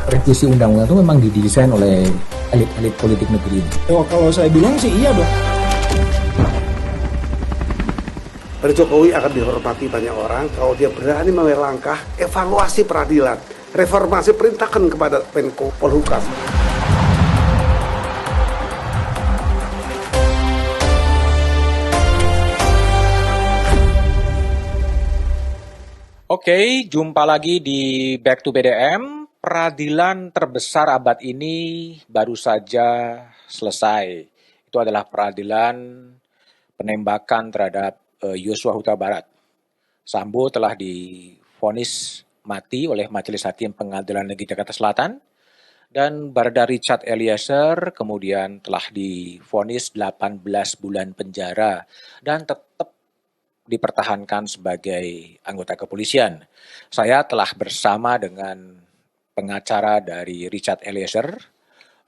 revisi undang-undang itu memang didesain oleh elit-elit politik negeri ini? Oh, kalau saya bilang sih iya dong. Pak Jokowi akan dihormati banyak orang kalau dia berani mengambil langkah evaluasi peradilan, reformasi, perintahkan kepada Menko Polhukam. Oke, jumpa lagi di Back to BDM. Peradilan terbesar abad ini baru saja selesai. Itu adalah peradilan penembakan terhadap Yosua Huta Barat. Sambo telah divonis mati oleh Majelis Hakim Pengadilan Negeri Jakarta Selatan, dan Barada Richard Eliezer kemudian telah divonis 18 bulan penjara dan tetap dipertahankan sebagai anggota kepolisian. Saya telah bersama dengan pengacara dari Richard Eliezer,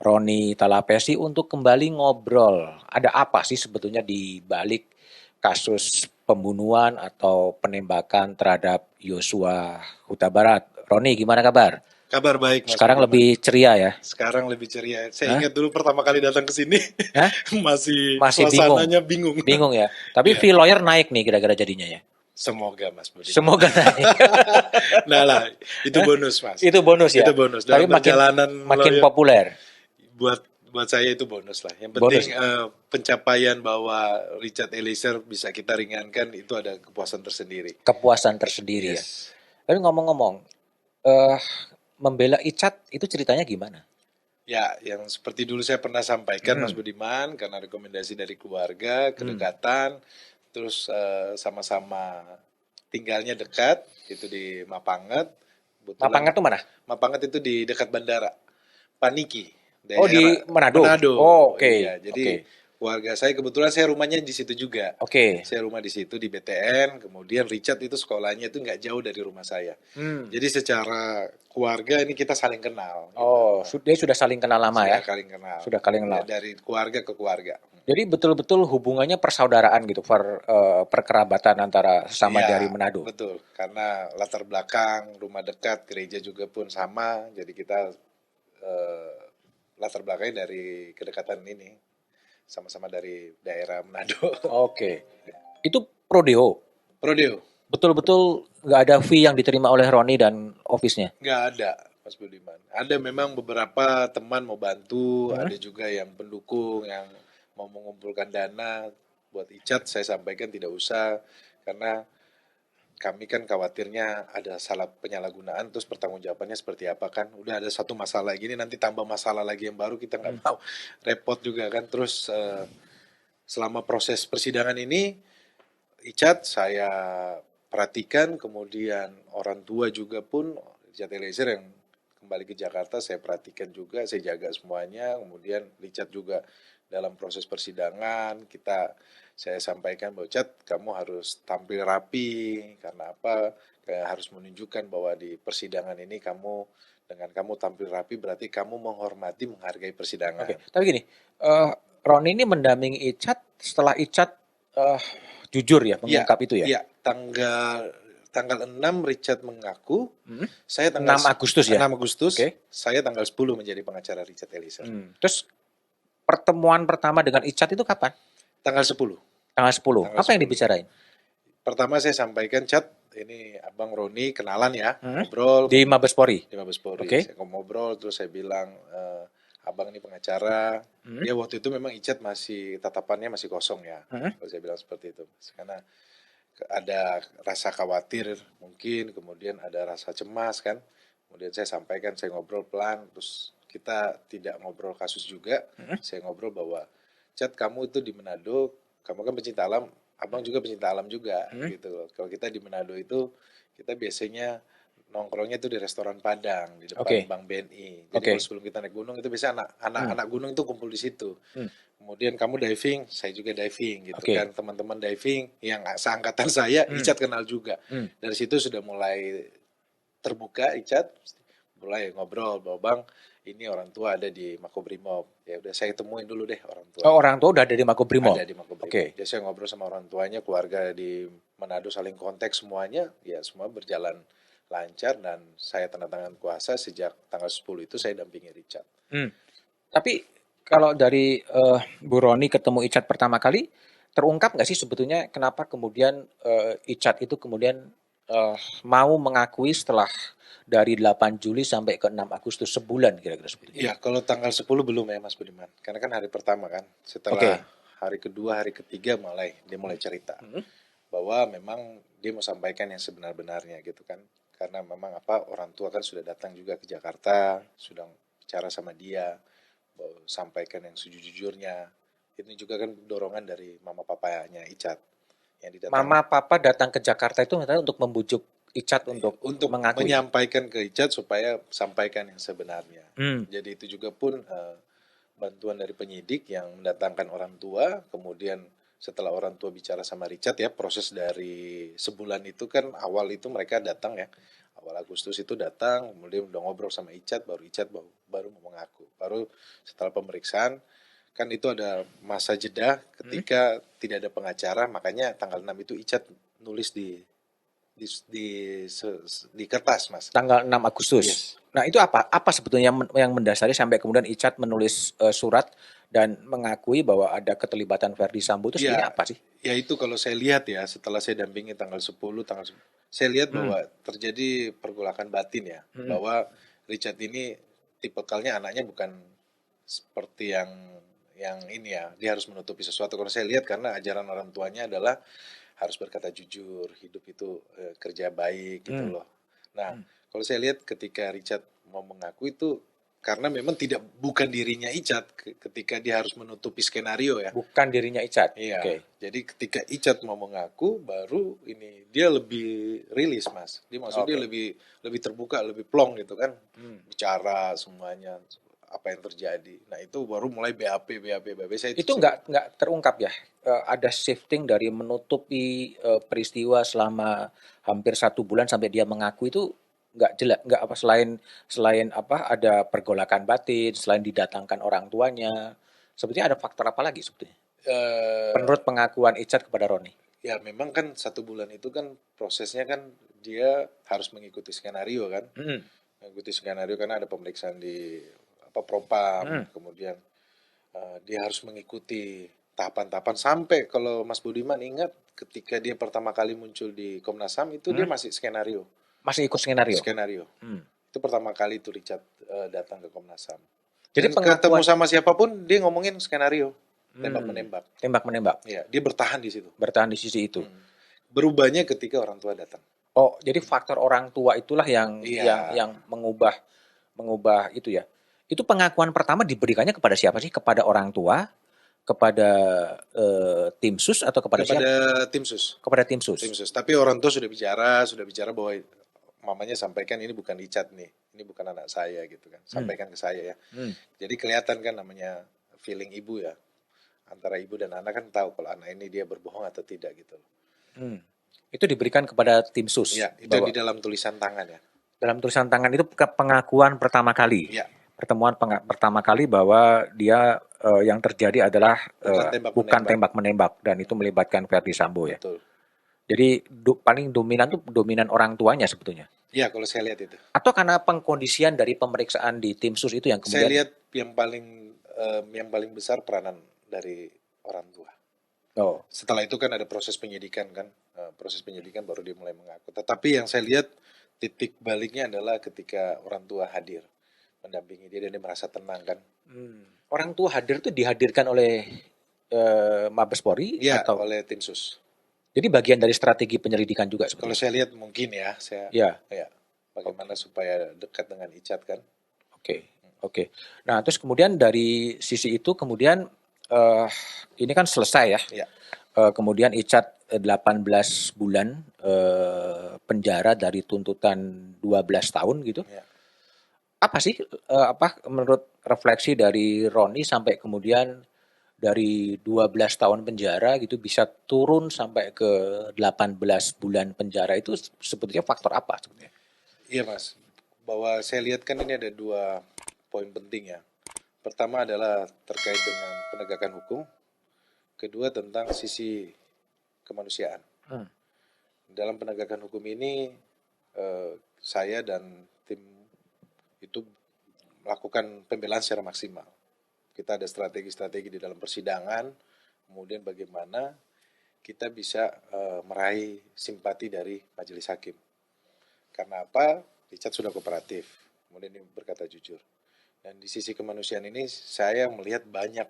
Roni Talapesi, untuk kembali ngobrol. Ada apa sih sebetulnya di balik kasus pembunuhan atau penembakan terhadap Yosua Huta Barat? Roni, gimana kabar? Kabar baik, Mas. Sekarang lebih ceria ya? Sekarang lebih ceria. Saya ingat dulu pertama kali datang ke sini, masih suasananya bingung. Bingung ya? Tapi fee lawyer naik nih kira-kira jadinya ya? Semoga, Mas Budi. Semoga naik. Nah lah, itu bonus, Mas. Itu bonus ya? Itu bonus. Tapi makin populer. Buat saya itu bonus lah. Yang penting pencapaian bahwa Richard Eliezer bisa kita ringankan, itu ada kepuasan tersendiri. Kepuasan tersendiri ya. Tapi ngomong-ngomong, membela Icat itu ceritanya gimana? Ya, yang seperti dulu saya pernah sampaikan, Mas Budiman, karena rekomendasi dari keluarga, kedekatan, terus sama-sama tinggalnya dekat, itu di Mapanget. Mapanget itu mana? Mapanget itu di dekat bandara Paniki. Oh, di Manado. Oh, oke. Iya, jadi keluarga saya, kebetulan saya rumahnya di situ juga. Oke. Saya rumah di situ di BTN, kemudian Richard itu sekolahnya itu nggak jauh dari rumah saya. Jadi secara keluarga ini kita saling kenal. Oh, gitu. Dia sudah saling kenal lama ya? Sudah saling kenal. Dari keluarga ke keluarga. Jadi betul-betul hubungannya persaudaraan gitu, perkerabatan antara sesama dari Manado. Betul, karena latar belakang, rumah dekat, gereja juga pun sama, jadi kita latar belakangnya dari kedekatan ini, sama-sama dari daerah Manado. Oke. Itu Prodeo? Prodeo. Betul-betul nggak ada fee yang diterima oleh Roni dan office-nya? Nggak ada, Mas Budiman. Ada memang beberapa teman mau bantu, ada juga yang pendukung, yang mau mengumpulkan dana buat Icat. Saya sampaikan tidak usah, karena kami kan khawatirnya ada salah penyalahgunaan, terus pertanggungjawabannya seperti apa kan. Udah ada satu masalah gini, nanti tambah masalah lagi yang baru, kita nggak mau repot juga kan. Terus selama proses persidangan ini, Icat saya perhatikan, kemudian orang tua juga pun, Richard Eliezer yang kembali ke Jakarta, saya perhatikan juga, saya jaga semuanya. Kemudian Richard juga dalam proses persidangan, saya sampaikan bahwa Cat, kamu harus tampil rapi, karena apa? Kayak harus menunjukkan bahwa di persidangan ini dengan kamu tampil rapi berarti kamu menghormati, menghargai persidangan. Oke, tapi gini, Roni ini mendampingi Icat setelah Icat jujur ya mengungkap itu ya? Iya, tanggal 6 Richard mengaku, saya tanggal 6 Agustus ya? 6 Agustus, saya tanggal 10 menjadi pengacara Richard Eliezer. Terus pertemuan pertama dengan Icat itu kapan? Tanggal 10. Tanggal 10. Apa yang dibicarain? Pertama saya sampaikan, Cat, ini Abang Roni kenalan ya, ngobrol. Di Mabespori? Di Mabespori. Okay. Saya ngobrol, terus saya bilang, Abang ini pengacara. Dia waktu itu memang Icat tatapannya masih kosong ya. Kalau saya bilang seperti itu. Karena ada rasa khawatir mungkin, kemudian ada rasa cemas kan. Kemudian saya sampaikan, saya ngobrol pelan, terus kita tidak ngobrol kasus juga. Saya ngobrol bahwa, Cat, kamu itu di Manado, kamu kan pecinta alam, Abang juga pecinta alam juga, gitu loh. Kalau kita di Manado itu, kita biasanya nongkrongnya itu di restoran Padang, di depan Bank BNI. Jadi kalau sebelum kita naik gunung, itu biasanya anak gunung itu kumpul di situ. Kemudian kamu diving, saya juga diving, gitu kan. Teman-teman diving yang seangkatan saya, Icat kenal juga. Dari situ sudah mulai terbuka, Icat mulai ngobrol bahwa, Bang, ini orang tua ada di Makobrimob. Ya udah, saya temuin dulu deh orang tua. Oh, orang tua udah ada di Makobrimob? Ada di Makobrimob. Jadi saya ngobrol sama orang tuanya, keluarga di Manado saling kontak semuanya, ya semua berjalan lancar dan saya tanda tangan kuasa sejak tanggal 10 itu saya dampingi Richard. Tapi kalau dari Bu Roni ketemu Icat pertama kali, terungkap nggak sih sebetulnya kenapa kemudian Icat itu kemudian mau mengakui setelah dari 8 Juli sampai ke 6 Agustus sebulan kira-kira sebetulnya? Iya, kalau tanggal 10 belum ya Mas Budiman. Karena kan hari pertama kan. Setelah Oke. hari kedua, hari ketiga dia mulai cerita. Bahwa memang dia mau sampaikan yang sebenar-benarnya gitu kan. Karena memang orang tua kan sudah datang juga ke Jakarta, sudah bicara sama dia, bahwa sampaikan yang sejujurnya. Ini juga kan dorongan dari mama papanya Icat yang didatang Mama Papa datang ke Jakarta itu ternyata untuk membujuk Icat untuk mengakui. menyampaikan ke Icat supaya sampaikan yang sebenarnya. Jadi itu juga pun bantuan dari penyidik yang mendatangkan orang tua, kemudian setelah orang tua bicara sama Richard ya, proses dari sebulan itu kan awal itu mereka datang ya, awal Agustus itu datang, kemudian udah ngobrol sama Icat, baru mau mengaku. Baru setelah pemeriksaan, kan itu ada masa jeda ketika tidak ada pengacara, makanya tanggal 6 itu Icat nulis di kertas, Mas. Tanggal 6 Agustus. Yes. Nah, itu apa sebetulnya yang mendasari sampai kemudian Icat menulis surat dan mengakui bahwa ada keterlibatan Verdi Sambo itu sebenarnya apa sih? Ya itu kalau saya lihat ya, setelah saya dampingi tanggal 10, saya lihat bahwa terjadi pergolakan batin ya, bahwa Richard ini tipikalnya anaknya bukan seperti yang ini ya, dia harus menutupi sesuatu. Kalau saya lihat karena ajaran orang tuanya adalah harus berkata jujur, hidup itu kerja baik gitu loh. Nah, kalau saya lihat ketika Richard mau mengaku itu karena memang bukan dirinya Icat ketika dia harus menutupi skenario ya. Bukan dirinya Icat. Iya. Oke. Jadi ketika Icat mau mengaku baru ini dia lebih rilis, Mas. Dia maksudnya lebih terbuka, lebih plong gitu kan. Bicara semuanya apa yang terjadi. Nah, itu baru mulai BAP saya Itu nggak terungkap ya. Ada shifting dari menutupi peristiwa selama hampir 1 bulan sampai dia mengaku itu nggak jelas, nggak apa selain apa ada pergolakan batin, selain didatangkan orang tuanya. Sebetulnya ada faktor apa lagi sebetulnya? Menurut pengakuan Icat kepada Roni. Ya memang kan 1 bulan itu kan prosesnya kan dia harus mengikuti skenario kan. Mengikuti skenario karena ada pemeriksaan di Propam, kemudian dia harus mengikuti tahapan-tahapan sampai kalau Mas Budiman ingat ketika dia pertama kali muncul di Komnas HAM itu dia masih skenario. Masih ikut skenario. Itu pertama kali itu Richard datang ke Komnas HAM. Jadi ketemu sama siapapun dia ngomongin skenario tembak-menembak. Tembak-menembak. Ya, dia bertahan di situ. Bertahan di sisi itu. Berubahnya ketika orang tua datang. Oh, jadi faktor orang tua itulah yang mengubah itu ya. Itu pengakuan pertama diberikannya kepada siapa sih? Kepada orang tua, kepada tim sus atau kepada siapa? Tim sus. Kepada tim sus. Tim sus. Tapi orang tua sudah bicara bahwa mamanya sampaikan ini bukan Richard nih, ini bukan anak saya gitu kan. Sampaikan ke saya ya. Jadi kelihatan kan namanya feeling ibu ya. Antara ibu dan anak kan tahu kalau anak ini dia berbohong atau tidak gitu. Itu diberikan kepada tim sus. Ya, itu di dalam tulisan tangan ya. Dalam tulisan tangan itu pengakuan pertama kali. Ya. Pertemuan pertama kali bahwa dia yang terjadi adalah bukan tembak-menembak dan itu melibatkan Verdi Sambo ya. Betul. Jadi paling dominan orang tuanya sebetulnya. Iya, kalau saya lihat itu. Atau karena pengkondisian dari pemeriksaan di tim sus itu yang kemudian. Saya lihat yang paling besar peranan dari orang tua. Oh. Setelah itu kan ada proses penyidikan kan, proses penyidikan baru dia mulai mengaku. Tetapi yang saya lihat titik baliknya adalah ketika orang tua hadir mendampingi dia dan dia merasa tenang kan. Orang tua hadir itu dihadirkan oleh Mabes Polri atau oleh tim sus. Jadi bagian dari strategi penyelidikan juga sebetulnya. Kalau saya lihat mungkin ya, bagaimana supaya dekat dengan Icat kan. Oke. Nah, terus kemudian dari sisi itu kemudian ini kan selesai ya. Kemudian Icat 18 bulan penjara dari tuntutan 12 tahun gitu. Apa sih menurut refleksi dari Roni sampai kemudian dari 12 tahun penjara gitu bisa turun sampai ke 18 bulan penjara itu sebetulnya faktor apa sebetulnya? Iya Mas, bahwa saya lihat kan ini ada 2 poin penting ya. Pertama adalah terkait dengan penegakan hukum, kedua tentang sisi kemanusiaan. Dalam penegakan hukum ini saya dan tim itu melakukan pembelaan secara maksimal. Kita ada strategi-strategi di dalam persidangan, kemudian bagaimana kita bisa meraih simpati dari majelis hakim. Karena apa? Richard sudah kooperatif, kemudian dia berkata jujur. Dan di sisi kemanusiaan ini saya melihat banyak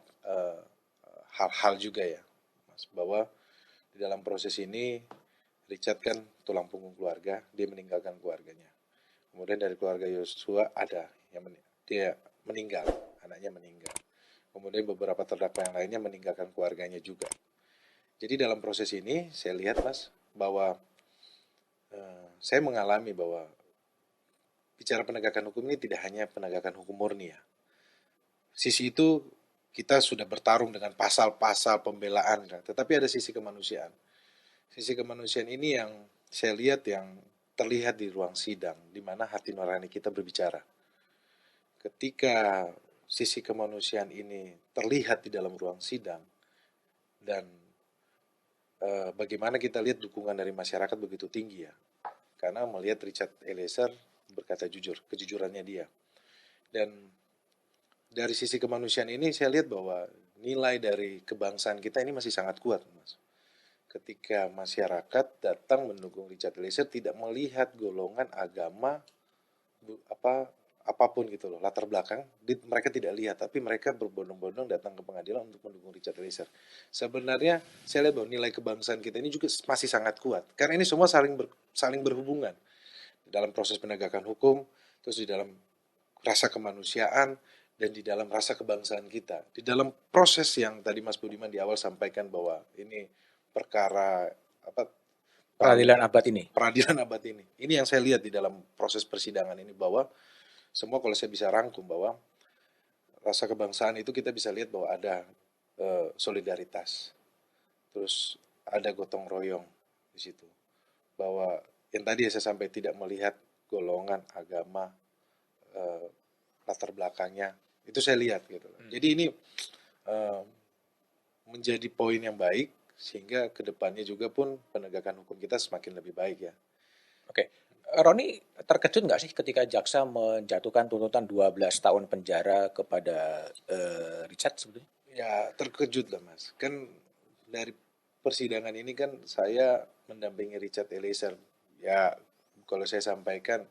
hal-hal juga ya, Mas, bahwa di dalam proses ini Richard kan tulang punggung keluarga, dia meninggalkan keluarganya. Kemudian dari keluarga Yosua ada yang dia meninggal, anaknya meninggal. Kemudian beberapa terdakwa yang lainnya meninggalkan keluarganya juga. Jadi dalam proses ini saya lihat, Mas, bahwa saya mengalami bahwa bicara penegakan hukum ini tidak hanya penegakan hukum murni ya. Sisi itu kita sudah bertarung dengan pasal-pasal pembelaan, kan? Tetapi ada sisi kemanusiaan. Sisi kemanusiaan ini yang saya lihat yang terlihat di ruang sidang, di mana hati nurani kita berbicara. Ketika sisi kemanusiaan ini terlihat di dalam ruang sidang, dan bagaimana kita lihat dukungan dari masyarakat begitu tinggi ya, karena melihat Richard Eliezer berkata jujur, kejujurannya dia. Dan dari sisi kemanusiaan ini saya lihat bahwa nilai dari kebangsaan kita ini masih sangat kuat, Mas. Ketika masyarakat datang mendukung Richard Eliezer tidak melihat golongan agama apapun gitu loh, latar belakang mereka tidak lihat, tapi mereka berbondong-bondong datang ke pengadilan untuk mendukung Richard Eliezer. Sebenarnya saya lihat bahwa nilai kebangsaan kita ini juga masih sangat kuat, karena ini semua saling berhubungan di dalam proses penegakan hukum, terus di dalam rasa kemanusiaan, dan di dalam rasa kebangsaan kita. Di dalam proses yang tadi Mas Budiman di awal sampaikan bahwa ini perkara Peradilan abad ini. Peradilan abad ini. Ini yang saya lihat di dalam proses persidangan ini, bahwa semua kalau saya bisa rangkum bahwa rasa kebangsaan itu kita bisa lihat bahwa ada solidaritas. Terus ada gotong royong di situ. Bahwa yang tadi saya sampai tidak melihat golongan, agama, latar belakangnya, itu saya lihat gitu. Jadi ini menjadi poin yang baik, sehingga kedepannya juga pun penegakan hukum kita semakin lebih baik ya. Oke, Roni terkejut nggak sih ketika jaksa menjatuhkan tuntutan 12 tahun penjara kepada Richard sebetulnya? Ya terkejut lah, Mas. Kan dari persidangan ini kan saya mendampingi Richard Eliezer. Ya kalau saya sampaikan,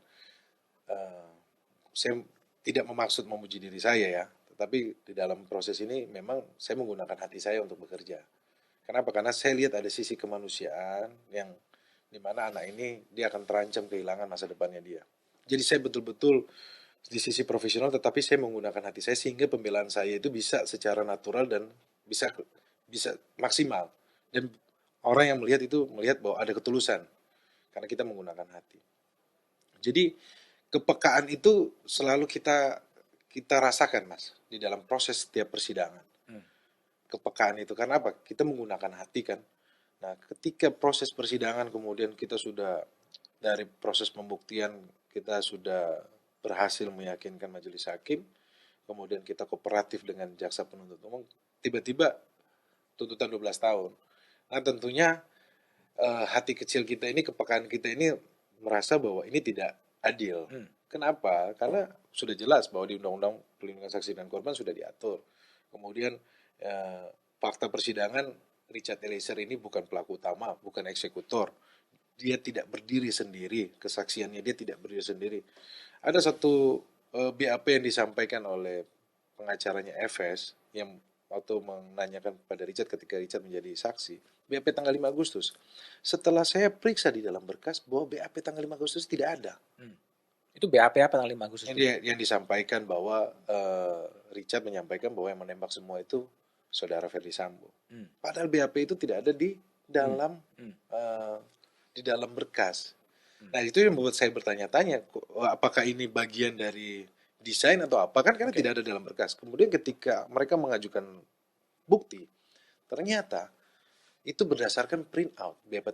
saya tidak memaksud memuji diri saya ya, tetapi di dalam proses ini memang saya menggunakan hati saya untuk bekerja. Kenapa? Karena saya lihat ada sisi kemanusiaan yang dimana anak ini dia akan terancam kehilangan masa depannya dia. Jadi saya betul-betul di sisi profesional, tetapi saya menggunakan hati saya sehingga pembelaan saya itu bisa secara natural dan bisa maksimal. Dan orang yang melihat itu melihat bahwa ada ketulusan karena kita menggunakan hati. Jadi kepekaan itu selalu kita rasakan, Mas, di dalam proses setiap persidangan. Kepekaan itu karena apa? Kita menggunakan hati kan. Nah, ketika proses persidangan kemudian kita sudah dari proses pembuktian kita sudah berhasil meyakinkan majelis hakim, kemudian kita kooperatif dengan jaksa penuntut umum, tiba-tiba tuntutan 12 tahun. Nah, tentunya hati kecil kita ini, kepekaan kita ini merasa bahwa ini tidak adil. Kenapa? Karena sudah jelas bahwa di Undang-Undang Perlindungan Saksi dan Korban sudah diatur. Kemudian fakta persidangan, Richard Eliezer ini bukan pelaku utama, bukan eksekutor. Dia tidak berdiri sendiri, kesaksiannya dia tidak berdiri sendiri. Ada satu BAP yang disampaikan oleh pengacaranya FS yang waktu menanyakan kepada Richard ketika Richard menjadi saksi, BAP tanggal 5 Agustus. Setelah saya periksa di dalam berkas bahwa BAP tanggal 5 Agustus tidak ada. Itu BAP apa tanggal 5 Agustus? Yang disampaikan bahwa Richard menyampaikan bahwa yang menembak semua itu Saudara Ferdy Sambo. Padahal BAP itu tidak ada di dalam di dalam berkas. Nah, itu yang membuat saya bertanya-tanya, apakah ini bagian dari desain atau apa? Karena tidak ada dalam berkas. Kemudian ketika mereka mengajukan bukti, ternyata itu berdasarkan print out BAP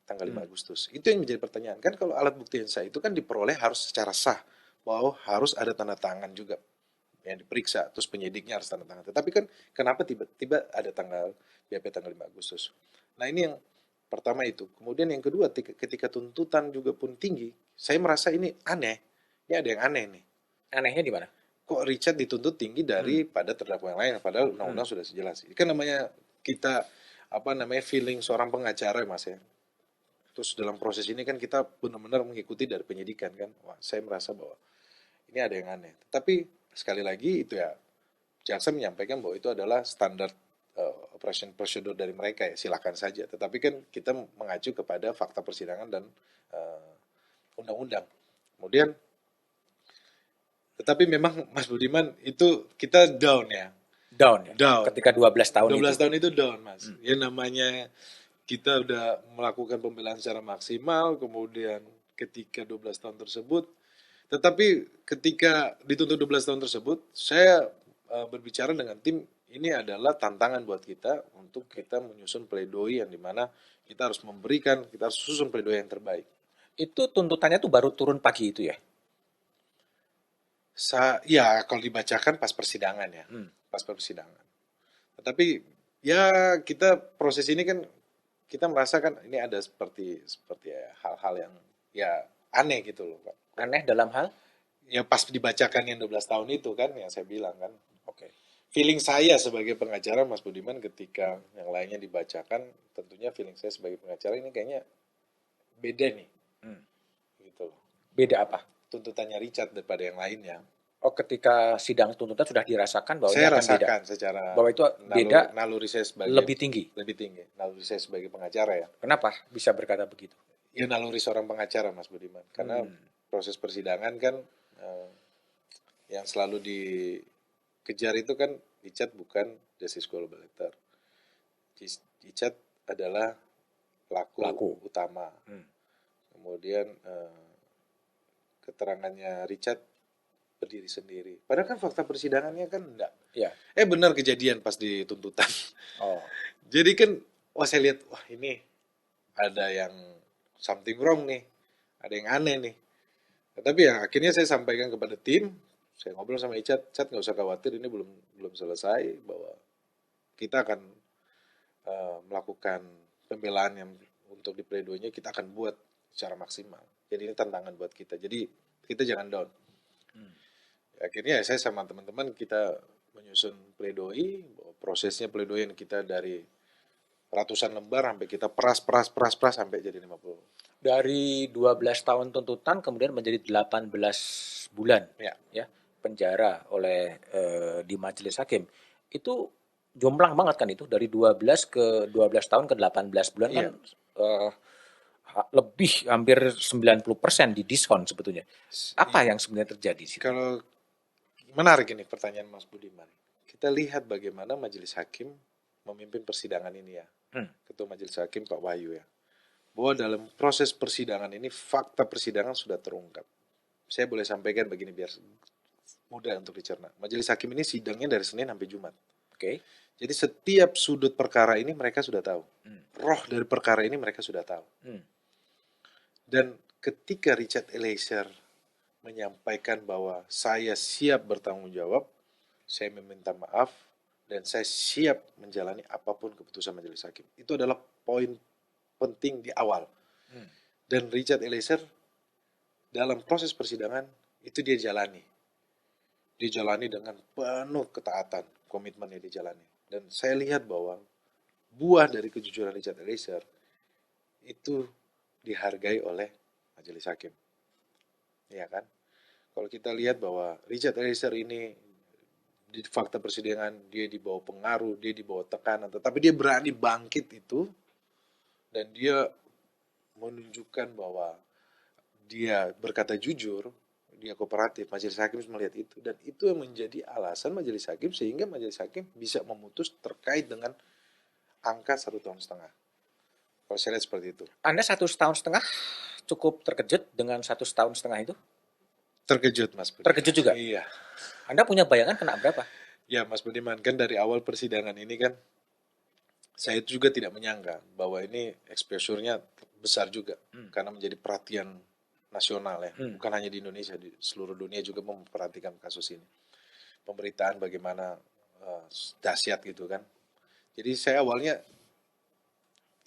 tanggal 5 Agustus. Itu yang menjadi pertanyaan. Kan kalau alat bukti yang sah itu kan diperoleh harus secara sah, bahwa harus ada tanda tangan juga yang diperiksa, terus penyidiknya harus tanda tangan. Tetapi kan kenapa tiba-tiba ada BAP tanggal 5 Agustus? Nah, ini yang pertama itu. Kemudian yang kedua, ketika tuntutan juga pun tinggi, Saya merasa ini aneh. Ini ada yang aneh nih. Anehnya di mana? Kok Richard dituntut tinggi daripada terdakwa yang lain, padahal undang-undang sudah jelas. Ini kan namanya kita feeling seorang pengacara, Mas ya. Terus dalam proses ini kan kita benar-benar mengikuti dari penyidikan kan. Wah, saya merasa bahwa ini ada yang aneh. Tapi sekali lagi itu ya, jaksa menyampaikan bahwa itu adalah standar operation procedure dari mereka ya, silakan saja. Tetapi kan kita mengacu kepada fakta persidangan dan undang-undang. Kemudian, tetapi memang Mas Budiman itu kita down ya. Down ya? Down. Ketika 12 tahun 12 itu. tahun itu down, Mas. Ya namanya kita udah melakukan pembelaan secara maksimal, kemudian ketika 12 tahun tersebut, tetapi ketika dituntut 12 tahun tersebut, saya berbicara dengan tim, ini adalah tantangan buat kita untuk kita menyusun pledoi yang dimana kita harus kita harus susun pledoi yang terbaik. Itu tuntutannya tuh baru turun pagi itu ya? Ya kalau dibacakan pas persidangan ya, pas persidangan. Tetapi ya kita proses ini kan kita merasakan ini ada seperti ya, hal-hal yang ya aneh gitu loh Pak. Aneh dalam hal? Ya pas dibacakan yang 12 tahun itu kan yang saya bilang kan. Oke. Feeling saya sebagai pengacara Mas Budiman ketika yang lainnya dibacakan, tentunya feeling saya sebagai pengacara ini kayaknya beda nih. Gitu loh. Beda apa? Tuntutannya Richard daripada yang lainnya. Oh, ketika sidang tuntutan sudah dirasakan bahwa Saya ini akan rasakan beda. secara Bahwa itu beda, naluri saya sebagai lebih tinggi. Naluri saya sebagai pengacara ya. Kenapa bisa berkata begitu? Ya naluri seorang pengacara Mas Budiman. Karena proses persidangan kan yang selalu dikejar itu kan Richard bukan justice collaborator. Richard adalah pelaku utama. Kemudian keterangannya Richard berdiri sendiri. Padahal kan fakta persidangannya kan enggak. Ya. Benar kejadian pas di tuntutan. Oh. Jadi kan, saya lihat, wah ini ada yang something wrong nih, ada yang aneh nih. Tapi ya akhirnya saya sampaikan kepada tim, saya ngobrol sama Richard, Chat nggak usah khawatir, ini belum selesai, bahwa kita akan melakukan pembelaan yang untuk di pledoinya kita akan buat secara maksimal. Jadi ini tantangan buat kita. Jadi kita jangan down. Akhirnya saya sama teman-teman kita menyusun pledoi, prosesnya pledoi yang kita dari ratusan lembar sampai kita peras sampai jadi 50. Dari 12 tahun tuntutan kemudian menjadi 18 bulan ya penjara oleh di majelis hakim. Itu jomplang banget kan itu, dari 12 tahun ke 18 bulan kan lebih hampir 90% didiskon sebetulnya. Apa yang sebenarnya terjadi sih? Kalau menarik ini pertanyaan Mas Budiman. Kita lihat bagaimana majelis hakim memimpin persidangan ini ya. Ketua majelis hakim Pak Wahyu ya. Bahwa dalam proses persidangan ini fakta persidangan sudah terungkap. Saya boleh sampaikan begini biar mudah untuk dicerna. Majelis hakim ini sidangnya dari Senin sampai Jumat. Oke. Jadi setiap sudut perkara ini mereka sudah tahu. Roh dari perkara ini mereka sudah tahu. Dan ketika Richard Eliezer menyampaikan bahwa saya siap bertanggung jawab, saya meminta maaf, dan saya siap menjalani apapun keputusan majelis hakim. Itu adalah poin penting di awal. Dan Richard Eliezer dalam proses persidangan itu dia jalani. Dia jalani dengan penuh ketaatan, komitmennya dijalani. Dan saya lihat bahwa buah dari kejujuran Richard Eliezer itu dihargai oleh majelis hakim. Iya kan? Kalau kita lihat bahwa Richard Eliezer ini di fakta persidangan dia dibawa pengaruh, dia dibawa tekanan, tetapi dia berani bangkit itu dan dia menunjukkan bahwa dia berkata jujur, dia kooperatif. Majelis hakim melihat itu dan itu yang menjadi alasan majelis hakim sehingga majelis hakim bisa memutus terkait dengan angka 1,5 tahun. Kalau saya lihat seperti itu. Anda 1,5 tahun cukup terkejut dengan 1,5 tahun itu? Terkejut Mas Budiman. Terkejut juga? Iya. Anda punya bayangan kena berapa? Ya Mas Budiman, kan dari awal persidangan ini kan saya juga tidak menyangka bahwa ini exposure-nya besar juga. Karena menjadi perhatian nasional ya. Bukan hanya di Indonesia, di seluruh dunia juga memperhatikan kasus ini. Pemberitaan bagaimana dahsyat gitu kan. Jadi saya awalnya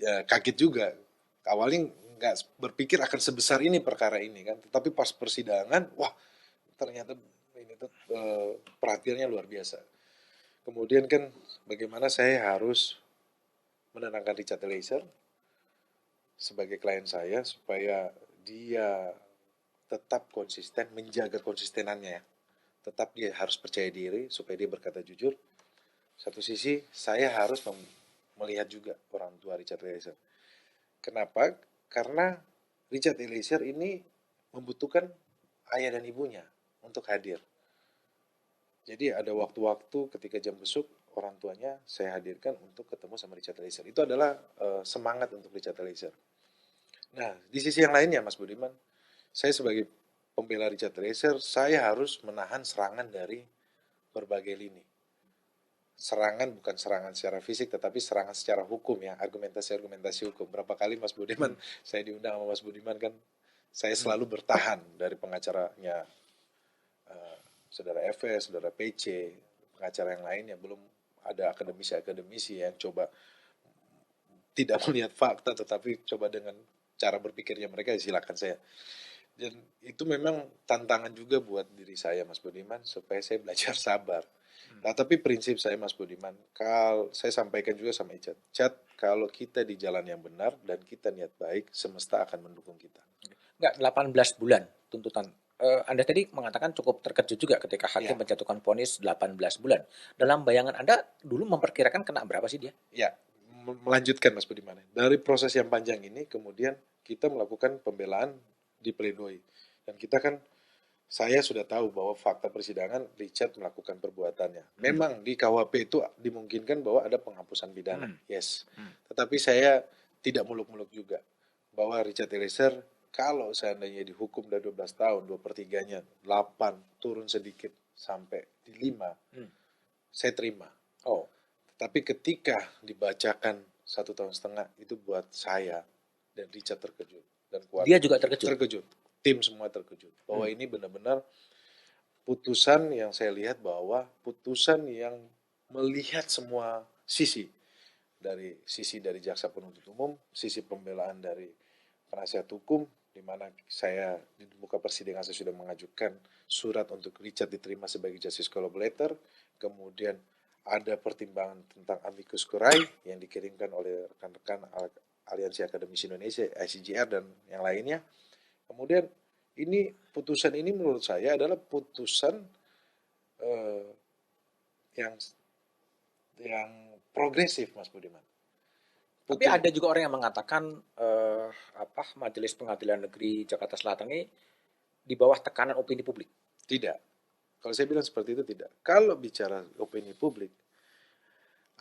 kaget juga. Awalnya nggak berpikir akan sebesar ini perkara ini kan, tetapi pas persidangan, wah ternyata ini tuh perhatiannya luar biasa. Kemudian kan bagaimana saya harus menenangkan Richard Eliezer sebagai klien saya supaya dia tetap konsisten, menjaga konsistenannya ya. Tetap dia harus percaya diri supaya dia berkata jujur. Satu sisi saya harus melihat juga orang tua Richard Eliezer. Kenapa? Karena Richard Eliezer ini membutuhkan ayah dan ibunya untuk hadir. Jadi ada waktu-waktu ketika jam besuk orang tuanya saya hadirkan untuk ketemu sama Richard Eliezer. Itu adalah semangat untuk Richard Eliezer. Nah, di sisi yang lainnya Mas Budiman, saya sebagai pembela Richard Eliezer, saya harus menahan serangan dari berbagai lini. Serangan bukan serangan secara fisik, tetapi serangan secara hukum ya, argumentasi hukum. Berapa kali Mas Budiman, saya diundang sama Mas Budiman kan, saya selalu bertahan dari pengacaranya Saudara FS, Saudara PC, pengacara yang lainnya. Belum ada akademisi-akademisi yang coba tidak melihat fakta, tetapi coba dengan cara berpikirnya mereka, silakan saya. Dan itu memang tantangan juga buat diri saya Mas Budiman, supaya saya belajar sabar. Nah, tapi prinsip saya Mas Budiman, kalau saya sampaikan juga sama Icat, kalau kita di jalan yang benar dan kita niat baik, semesta akan mendukung kita. Enggak, 18 bulan tuntutan. Anda tadi mengatakan cukup terkejut juga ketika hakim menjatuhkan vonis 18 bulan. Dalam bayangan Anda dulu memperkirakan kena berapa sih dia? Ya, melanjutkan Mas Budiman. Dari proses yang panjang ini, kemudian kita melakukan pembelaan di pledoi. Dan kita kan, saya sudah tahu bahwa fakta persidangan Richard melakukan perbuatannya. Memang di KUHP itu dimungkinkan bahwa ada penghapusan pidana. Yes. Tetapi saya tidak muluk-muluk juga bahwa Richard Eliezer kalau seandainya dihukum dari 12 tahun, 2/3-nya, 8, turun sedikit sampai di 5, saya terima. Tapi ketika dibacakan 1,5 tahun, itu buat saya dan Richard terkejut. Dan Dia juga terkejut? Terkejut. Tim semua terkejut. Bahwa ini benar-benar putusan yang saya lihat bahwa putusan yang melihat semua sisi. Dari sisi dari jaksa penuntut umum, sisi pembelaan dari penasihat hukum, di mana saya di muka persidangan saya sudah mengajukan surat untuk Richard diterima sebagai justice collaborator, kemudian ada pertimbangan tentang amicus curiae yang dikirimkan oleh rekan-rekan Aliansi Akademisi Indonesia, ICJR dan yang lainnya. Kemudian ini putusan ini menurut saya adalah putusan yang progresif Mas Budiman. Tapi ada juga orang yang mengatakan Majelis Pengadilan Negeri Jakarta Selatan ini di bawah tekanan opini publik. Tidak. Kalau saya bilang seperti itu tidak. Kalau bicara opini publik,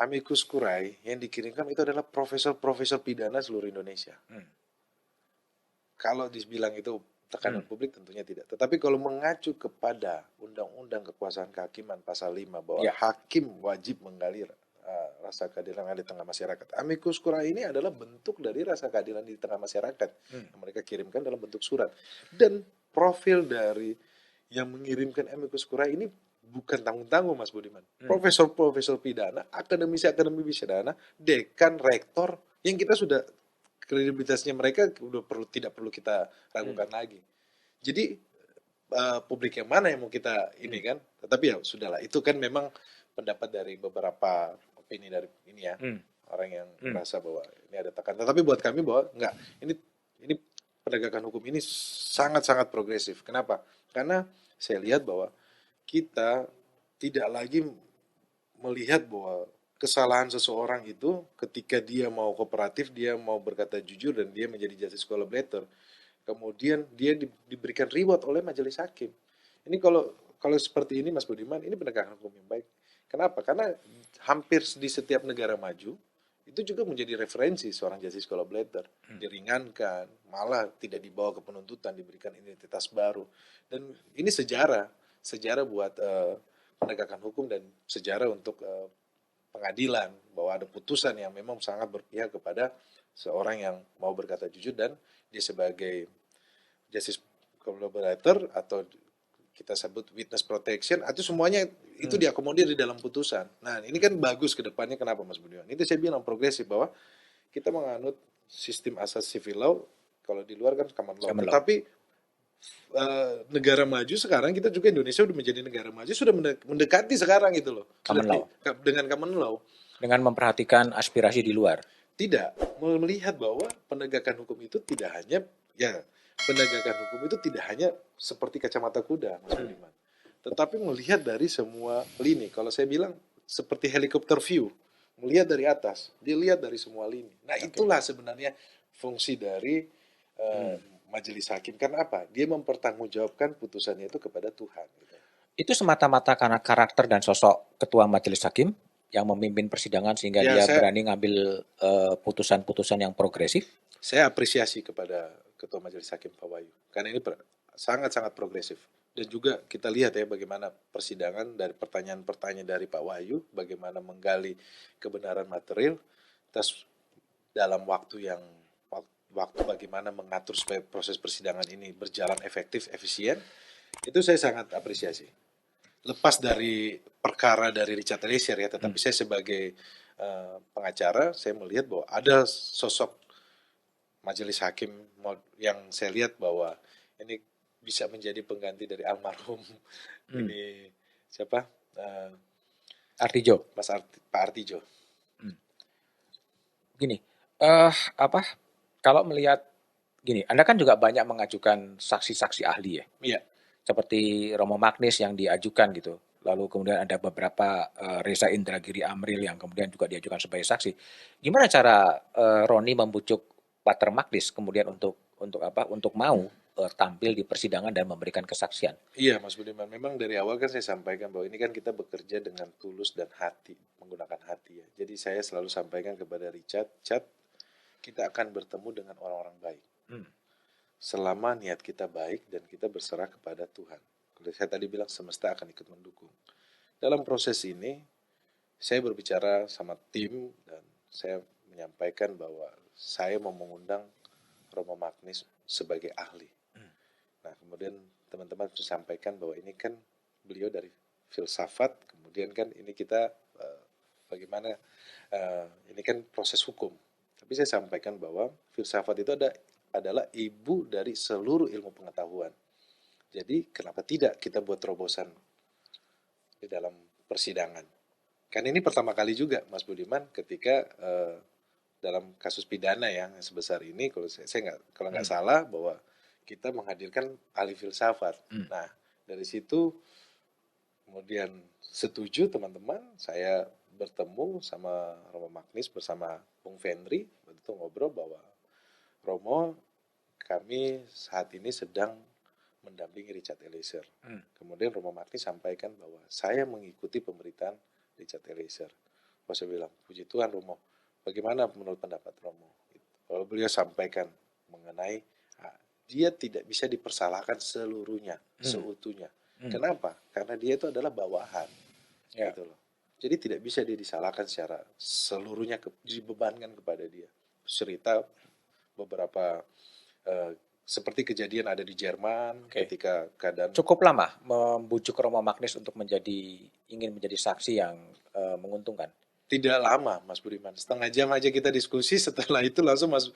amicus curiae yang dikirimkan itu adalah profesor-profesor pidana seluruh Indonesia. Kalau dibilang itu tekanan publik tentunya tidak. Tetapi kalau mengacu kepada Undang-Undang Kekuasaan Kehakiman pasal 5 bahwa hakim wajib menggali rasa keadilan di tengah masyarakat. Amicus curiae ini adalah bentuk dari rasa keadilan di tengah masyarakat. Yang mereka kirimkan dalam bentuk surat. Dan profil dari yang mengirimkan amicus curiae ini bukan tanggung-tanggung Mas Budiman. Profesor-profesor pidana, akademisi pidana, dekan, rektor, yang kita sudah kredibilitasnya mereka udah tidak perlu kita ragukan lagi. Jadi publik yang mana yang mau kita ini kan? Tetapi ya sudahlah, itu kan memang pendapat dari beberapa opini dari ini ya, orang yang merasa bahwa ini ada tekanan. Tetapi buat kami bahwa enggak, ini penegakan hukum ini sangat-sangat progresif. Kenapa? Karena saya lihat bahwa kita tidak lagi melihat bahwa kesalahan seseorang itu ketika dia mau kooperatif, dia mau berkata jujur dan dia menjadi justice collaborator, kemudian dia diberikan reward oleh majelis hakim. Ini kalau seperti ini Mas Budiman, ini penegakan hukum yang baik. Kenapa? Karena hampir di setiap negara maju itu juga menjadi referensi seorang justice collaborator, diringankan, malah tidak dibawa ke penuntutan, diberikan identitas baru. Dan ini sejarah buat penegakan hukum dan sejarah untuk pengadilan bahwa ada putusan yang memang sangat berpihak kepada seorang yang mau berkata jujur dan dia sebagai justice collaborator atau kita sebut witness protection, itu semuanya itu diakomodir di dalam putusan. Nah, ini kan bagus ke depannya. Kenapa Mas Budiman? Itu saya bilang progresif bahwa kita menganut sistem asas civil law, Kalau di luar kan common law. Common law. Tetapi negara maju sekarang, kita juga Indonesia udah menjadi negara maju, sudah mendekati sekarang gitu loh. Common law. Dengan common law. Dengan memperhatikan aspirasi di luar. Tidak, melihat bahwa penegakan hukum itu tidak hanya seperti kacamata kuda, Mas Budiman. Tetapi melihat dari semua lini. Kalau saya bilang seperti helikopter view, melihat dari atas, dia lihat dari semua lini. Nah, itulah sebenarnya fungsi dari majelis hakim. Karena apa? Dia mempertanggungjawabkan putusannya itu kepada Tuhan. Gitu. Itu semata-mata karena karakter dan sosok ketua majelis hakim yang memimpin persidangan sehingga dia berani ngambil putusan-putusan yang progresif? Saya apresiasi kepada ketua majelis hakim Pak Wahyu. Karena ini sangat-sangat progresif. Dan juga kita lihat ya bagaimana persidangan dari pertanyaan-pertanyaan dari Pak Wahyu, bagaimana menggali kebenaran material, terus dalam waktu bagaimana mengatur supaya proses persidangan ini berjalan efektif, efisien, itu saya sangat apresiasi. Lepas dari perkara dari Richard Eliezer ya, tetapi saya sebagai pengacara, saya melihat bahwa ada sosok majelis hakim yang saya lihat bahwa ini bisa menjadi pengganti dari almarhum ini siapa? Artijo. Pak Artijo. Gini, kalau melihat gini, Anda kan juga banyak mengajukan saksi-saksi ahli ya. Iya. Seperti Romo Magnis yang diajukan gitu. Lalu kemudian ada beberapa Reza Indragiri Amril yang kemudian juga diajukan sebagai saksi. Gimana cara Roni membujuk Pater Magnis kemudian untuk mau tampil di persidangan dan memberikan kesaksian? Iya, Mas Budiman. Memang dari awal kan saya sampaikan bahwa ini kan kita bekerja dengan tulus dan hati, menggunakan hati ya. Jadi saya selalu sampaikan kepada Richard, kita akan bertemu dengan orang-orang baik. Selama niat kita baik dan kita berserah kepada Tuhan. Kalau saya tadi bilang semesta akan ikut mendukung. Dalam proses ini, saya berbicara sama tim dan saya menyampaikan bahwa saya mau mengundang Romo Magnis sebagai ahli. Nah, kemudian teman-teman sampaikan bahwa ini kan beliau dari filsafat, kemudian kan ini kita bagaimana ini kan proses hukum. Tapi saya sampaikan bahwa filsafat itu adalah ibu dari seluruh ilmu pengetahuan. Jadi kenapa tidak kita buat terobosan di dalam persidangan? Kan ini pertama kali juga Mas Budiman ketika dalam kasus pidana yang sebesar ini, kalau saya nggak salah bahwa kita menghadirkan ahli filsafat. Nah dari situ kemudian setuju teman-teman, saya bertemu sama Romo Magnis bersama Bung Fendri, itu ngobrol bahwa Romo, kami saat ini sedang mendampingi Richard Eliezer. Kemudian Romo Magnis sampaikan bahwa saya mengikuti pemberitaan Richard Eliezer. Saya bilang, puji Tuhan Romo, bagaimana menurut pendapat Romo? Kalau beliau sampaikan mengenai dia tidak bisa dipersalahkan seluruhnya, seutuhnya. Kenapa? Karena dia itu adalah bawahan. Gitu loh. Jadi tidak bisa dia disalahkan secara seluruhnya, dibebankan kepada dia. Cerita beberapa seperti kejadian ada di Jerman ketika keadaan cukup lama membujuk Romo Magnis untuk ingin menjadi saksi yang menguntungkan. Tidak lama, Mas Budiman. Setengah jam aja kita diskusi. Setelah itu langsung Mas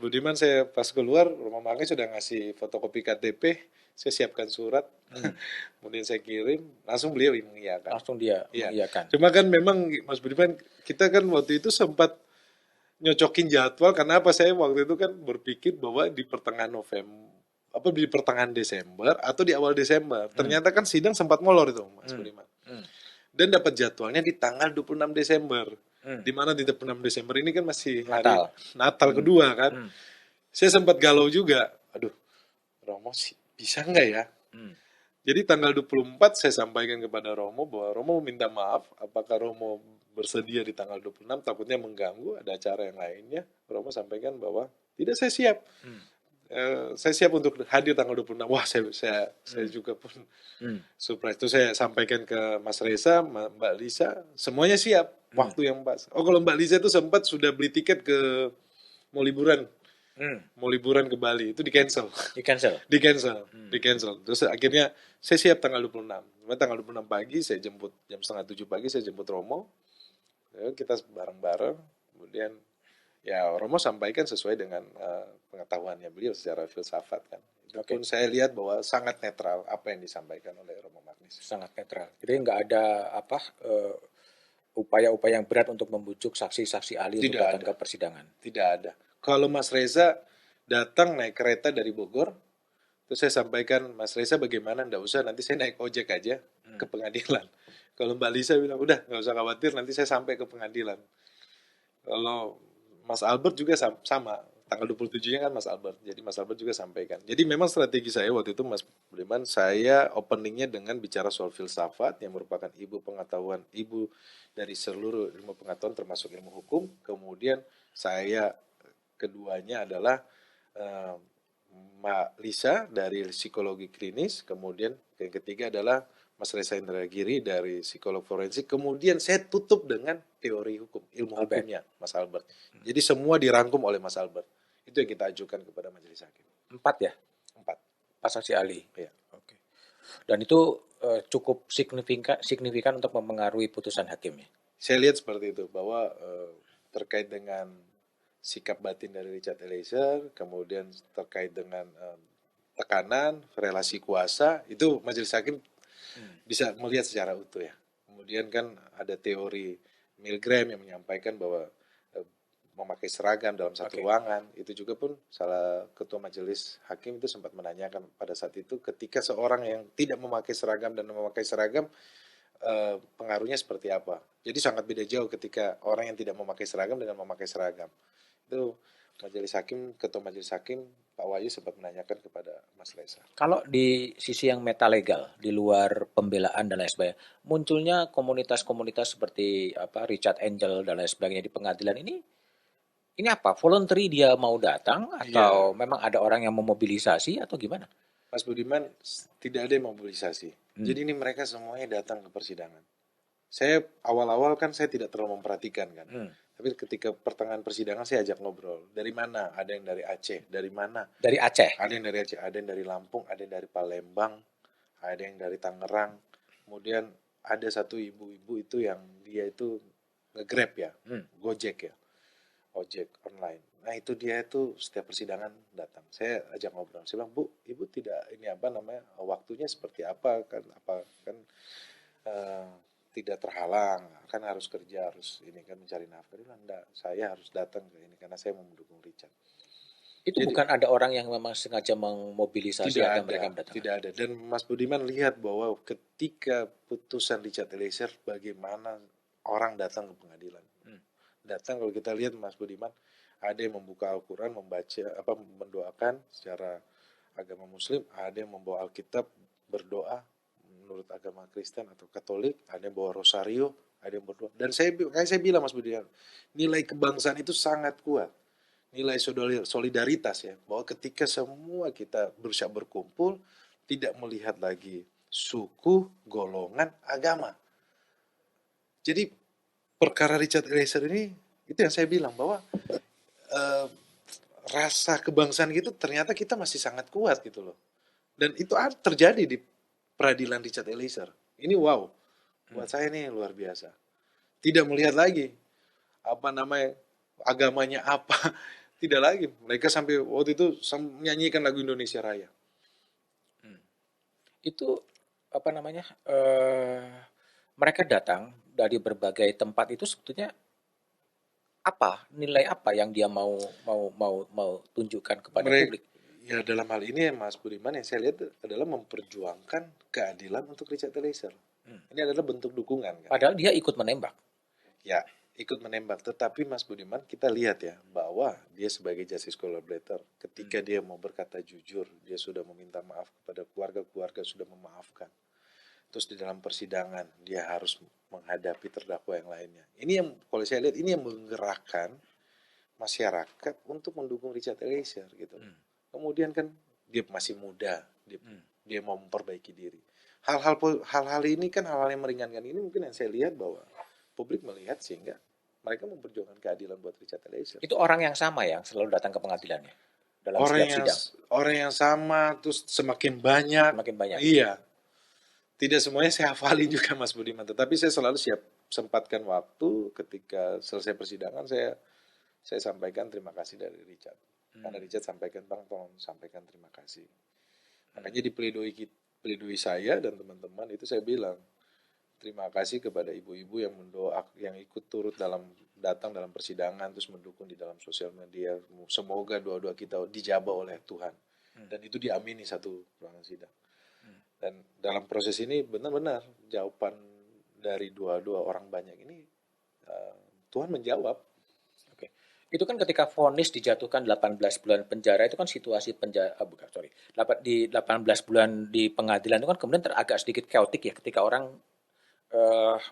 Budiman, saya pas keluar, Romo Magnis sudah ngasih fotokopi KTP, saya siapkan surat, kemudian saya kirim, langsung beliau mengiyakan. Langsung dia mengiyakan. Cuma kan memang Mas Budiman, kita kan waktu itu sempat nyocokin jadwal, karena apa, saya waktu itu kan berpikir bahwa di pertengahan di pertengahan Desember atau di awal Desember. Ternyata kan sidang sempat molor itu, Mas Budiman. Dan dapat jadwalnya di tanggal 26 Desember. Di mana di 26 Desember ini kan masih hari Natal kedua kan. Saya sempat galau juga. Aduh, Romo bisa nggak ya? Jadi tanggal 24 saya sampaikan kepada Romo bahwa Romo minta maaf. Apakah Romo bersedia di tanggal 26? Takutnya mengganggu, ada acara yang lainnya. Romo sampaikan bahwa tidak, saya siap. Saya siap untuk hadir tanggal 26. Wah, saya juga pun surprise. Itu saya sampaikan ke Mas Reza, Mbak Lisa, semuanya siap. Waktu yang pas. Oh, kalau Mbak Lisa itu sempat sudah beli tiket mau liburan ke Bali, itu di cancel. Di cancel. Terus akhirnya saya siap tanggal 26. Tanggal 26 pagi saya jemput, jam 6:30 pagi saya jemput Romo. Kita bareng-bareng. Kemudian Ya Romo sampaikan sesuai dengan pengetahuannya beliau secara filsafat kan. Itu Oke. pun saya lihat bahwa sangat netral apa yang disampaikan oleh Romo Magnis. Sangat netral. Jadi nggak ada upaya-upaya yang berat untuk membujuk saksi-saksi ahli untuk Tidak datang ada. ke persidangan. Tidak ada. Kalau Mas Reza datang naik kereta dari Bogor, terus saya sampaikan, Mas Reza bagaimana? Nggak usah, nanti saya naik ojek aja ke pengadilan. Kalau Mbak Lisa bilang, udah nggak usah khawatir, nanti saya sampai ke pengadilan. Kalau Mas Albert juga sama, tanggal 27-nya kan Mas Albert. Jadi Mas Albert juga sampaikan. Jadi memang strategi saya waktu itu Mas Budiman, saya openingnya dengan bicara soal filsafat yang merupakan ibu pengetahuan, ibu dari seluruh ilmu pengetahuan termasuk ilmu hukum. Kemudian saya keduanya adalah eh, Mbak Lisa dari psikologi klinis, kemudian yang ketiga adalah Mas Reza Indragiri dari psikolog forensik, kemudian saya tutup dengan teori hukum, ilmu Albert. hukumnya Mas Albert. Jadi semua dirangkum oleh Mas Albert. Itu yang kita ajukan kepada majelis hakim. 4 ya, 4. 4 saksi ahli. Ya. Oke. Dan itu cukup signifikan untuk mempengaruhi putusan hakim ya. Saya lihat seperti itu bahwa terkait dengan sikap batin dari Richard Eliezer, kemudian terkait dengan tekanan, relasi kuasa, itu majelis hakim bisa melihat secara utuh ya. Kemudian kan ada teori Milgram yang menyampaikan bahwa memakai seragam dalam satu ruangan, itu juga pun salah ketua majelis hakim itu sempat menanyakan pada saat itu ketika seorang yang tidak memakai seragam dan memakai seragam pengaruhnya seperti apa. Jadi sangat beda jauh ketika orang yang tidak memakai seragam dengan memakai seragam. Itu majelis hakim, ketua majelis hakim Pak Wahyu sempat menanyakan kepada Mas Reza. Kalau di sisi yang metalegal, di luar pembelaan dan lain sebagainya, munculnya komunitas-komunitas seperti Richard Angel dan lain sebagainya di pengadilan ini apa? Voluntary dia mau datang atau memang ada orang yang memobilisasi atau gimana? Mas Budiman, tidak ada yang mobilisasi. Jadi ini mereka semuanya datang ke persidangan. Saya awal-awal kan saya tidak terlalu memperhatikan kan. Tapi ketika pertengahan persidangan saya ajak ngobrol. Dari mana? Ada yang dari Aceh. Dari mana? Dari Aceh. Ada yang dari Aceh, ada yang dari Lampung, ada yang dari Palembang, ada yang dari Tangerang. Kemudian ada satu ibu-ibu itu yang dia itu nge-Grab ya, Gojek ya, ojek online. Nah itu dia itu setiap persidangan datang. Saya ajak ngobrol. Saya bilang, Bu, Ibu tidak ini apa namanya waktunya seperti apa kan tidak terhalang, kan harus kerja, harus ini kan mencari nafkah. Dia bilang, enggak, saya harus datang ke ini karena saya mau mendukung Richard. Itu Jadi, bukan ada orang yang memang sengaja memobilisasi agar mereka datang. Tidak ada. Dan Mas Budiman lihat bahwa ketika putusan Richard Eliezer, bagaimana orang datang ke pengadilan. Datang kalau kita lihat Mas Budiman, ada yang membuka Al-Quran, membaca mendoakan secara agama Muslim, ada yang membawa Alkitab berdoa menurut agama Kristen atau Katolik, ada yang bawa rosario, ada yang berdoa. Dan saya bilang Mas Budiman, nilai kebangsaan itu sangat kuat. Nilai solidaritas ya, bahwa ketika semua kita berusaha berkumpul, tidak melihat lagi suku, golongan, agama. Jadi perkara Richard Eliezer ini, itu yang saya bilang bahwa rasa kebangsaan gitu ternyata kita masih sangat kuat gitu loh. Dan itu terjadi di peradilan Richard Eliezer. Ini wow, buat saya ini luar biasa. Tidak melihat lagi agamanya apa. Tidak lagi. Mereka sampai waktu itu menyanyikan lagu Indonesia Raya. Itu mereka datang dari berbagai tempat itu sebetulnya nilai apa yang dia mau tunjukkan kepada publik? Ya dalam hal ini Mas Budiman yang saya lihat adalah memperjuangkan keadilan untuk Richard Eliezer. Ini adalah bentuk dukungan kan. Padahal dia ikut menembak. Ya, ikut menembak. Tetapi Mas Budiman kita lihat ya bahwa dia sebagai justice collaborator ketika dia mau berkata jujur, dia sudah meminta maaf kepada keluarga sudah memaafkan. Terus di dalam persidangan dia harus menghadapi terdakwa yang lainnya. Ini yang kalau saya lihat ini yang menggerakkan masyarakat untuk mendukung Richard Eliezer gitu. Kemudian kan dia masih muda, dia mau memperbaiki diri. Hal-hal ini kan hal-hal yang meringankan ini mungkin yang saya lihat bahwa publik melihat sehingga mereka memperjuangkan keadilan buat Richard Eliezer. Itu orang yang sama yang selalu datang ke pengadilannya dalam setiap sidang. Orang yang sama terus semakin banyak. Iya. Tidak semuanya saya hafalin juga Mas Budiman, tetapi saya selalu sempatkan waktu ketika selesai persidangan saya saya sampaikan terima kasih dari Richard. Karena Richard sampaikan, Bang, tolong sampaikan terima kasih. Makanya di pledoi saya dan teman-teman itu saya bilang, terima kasih kepada ibu-ibu yang yang ikut turut datang dalam persidangan, terus mendukung di dalam sosial media. Semoga doa-doa kita dijabah oleh Tuhan. Dan itu diamini satu ruangan sidang. Dan dalam proses ini benar-benar jawaban dari dua orang banyak ini, Tuhan menjawab. Oke. Itu kan ketika vonis dijatuhkan 18 bulan penjara, itu kan situasi penjara, di 18 bulan di pengadilan itu kan kemudian agak sedikit chaotic ya, ketika orang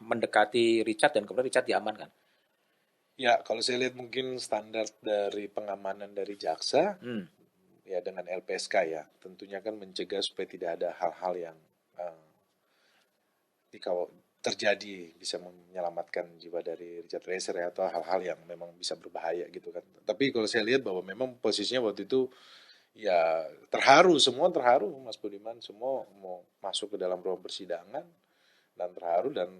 mendekati Richard dan kemudian Richard diamankan. Ya, kalau saya lihat mungkin standar dari pengamanan dari jaksa, ya dengan LPSK ya, tentunya kan mencegah supaya tidak ada hal-hal yang terjadi, bisa menyelamatkan jiwa dari Richard Eliezer ya, atau hal-hal yang memang bisa berbahaya gitu kan. Tapi kalau saya lihat bahwa memang posisinya waktu itu ya semua terharu, Mas Budiman, semua mau masuk ke dalam ruang persidangan dan terharu, dan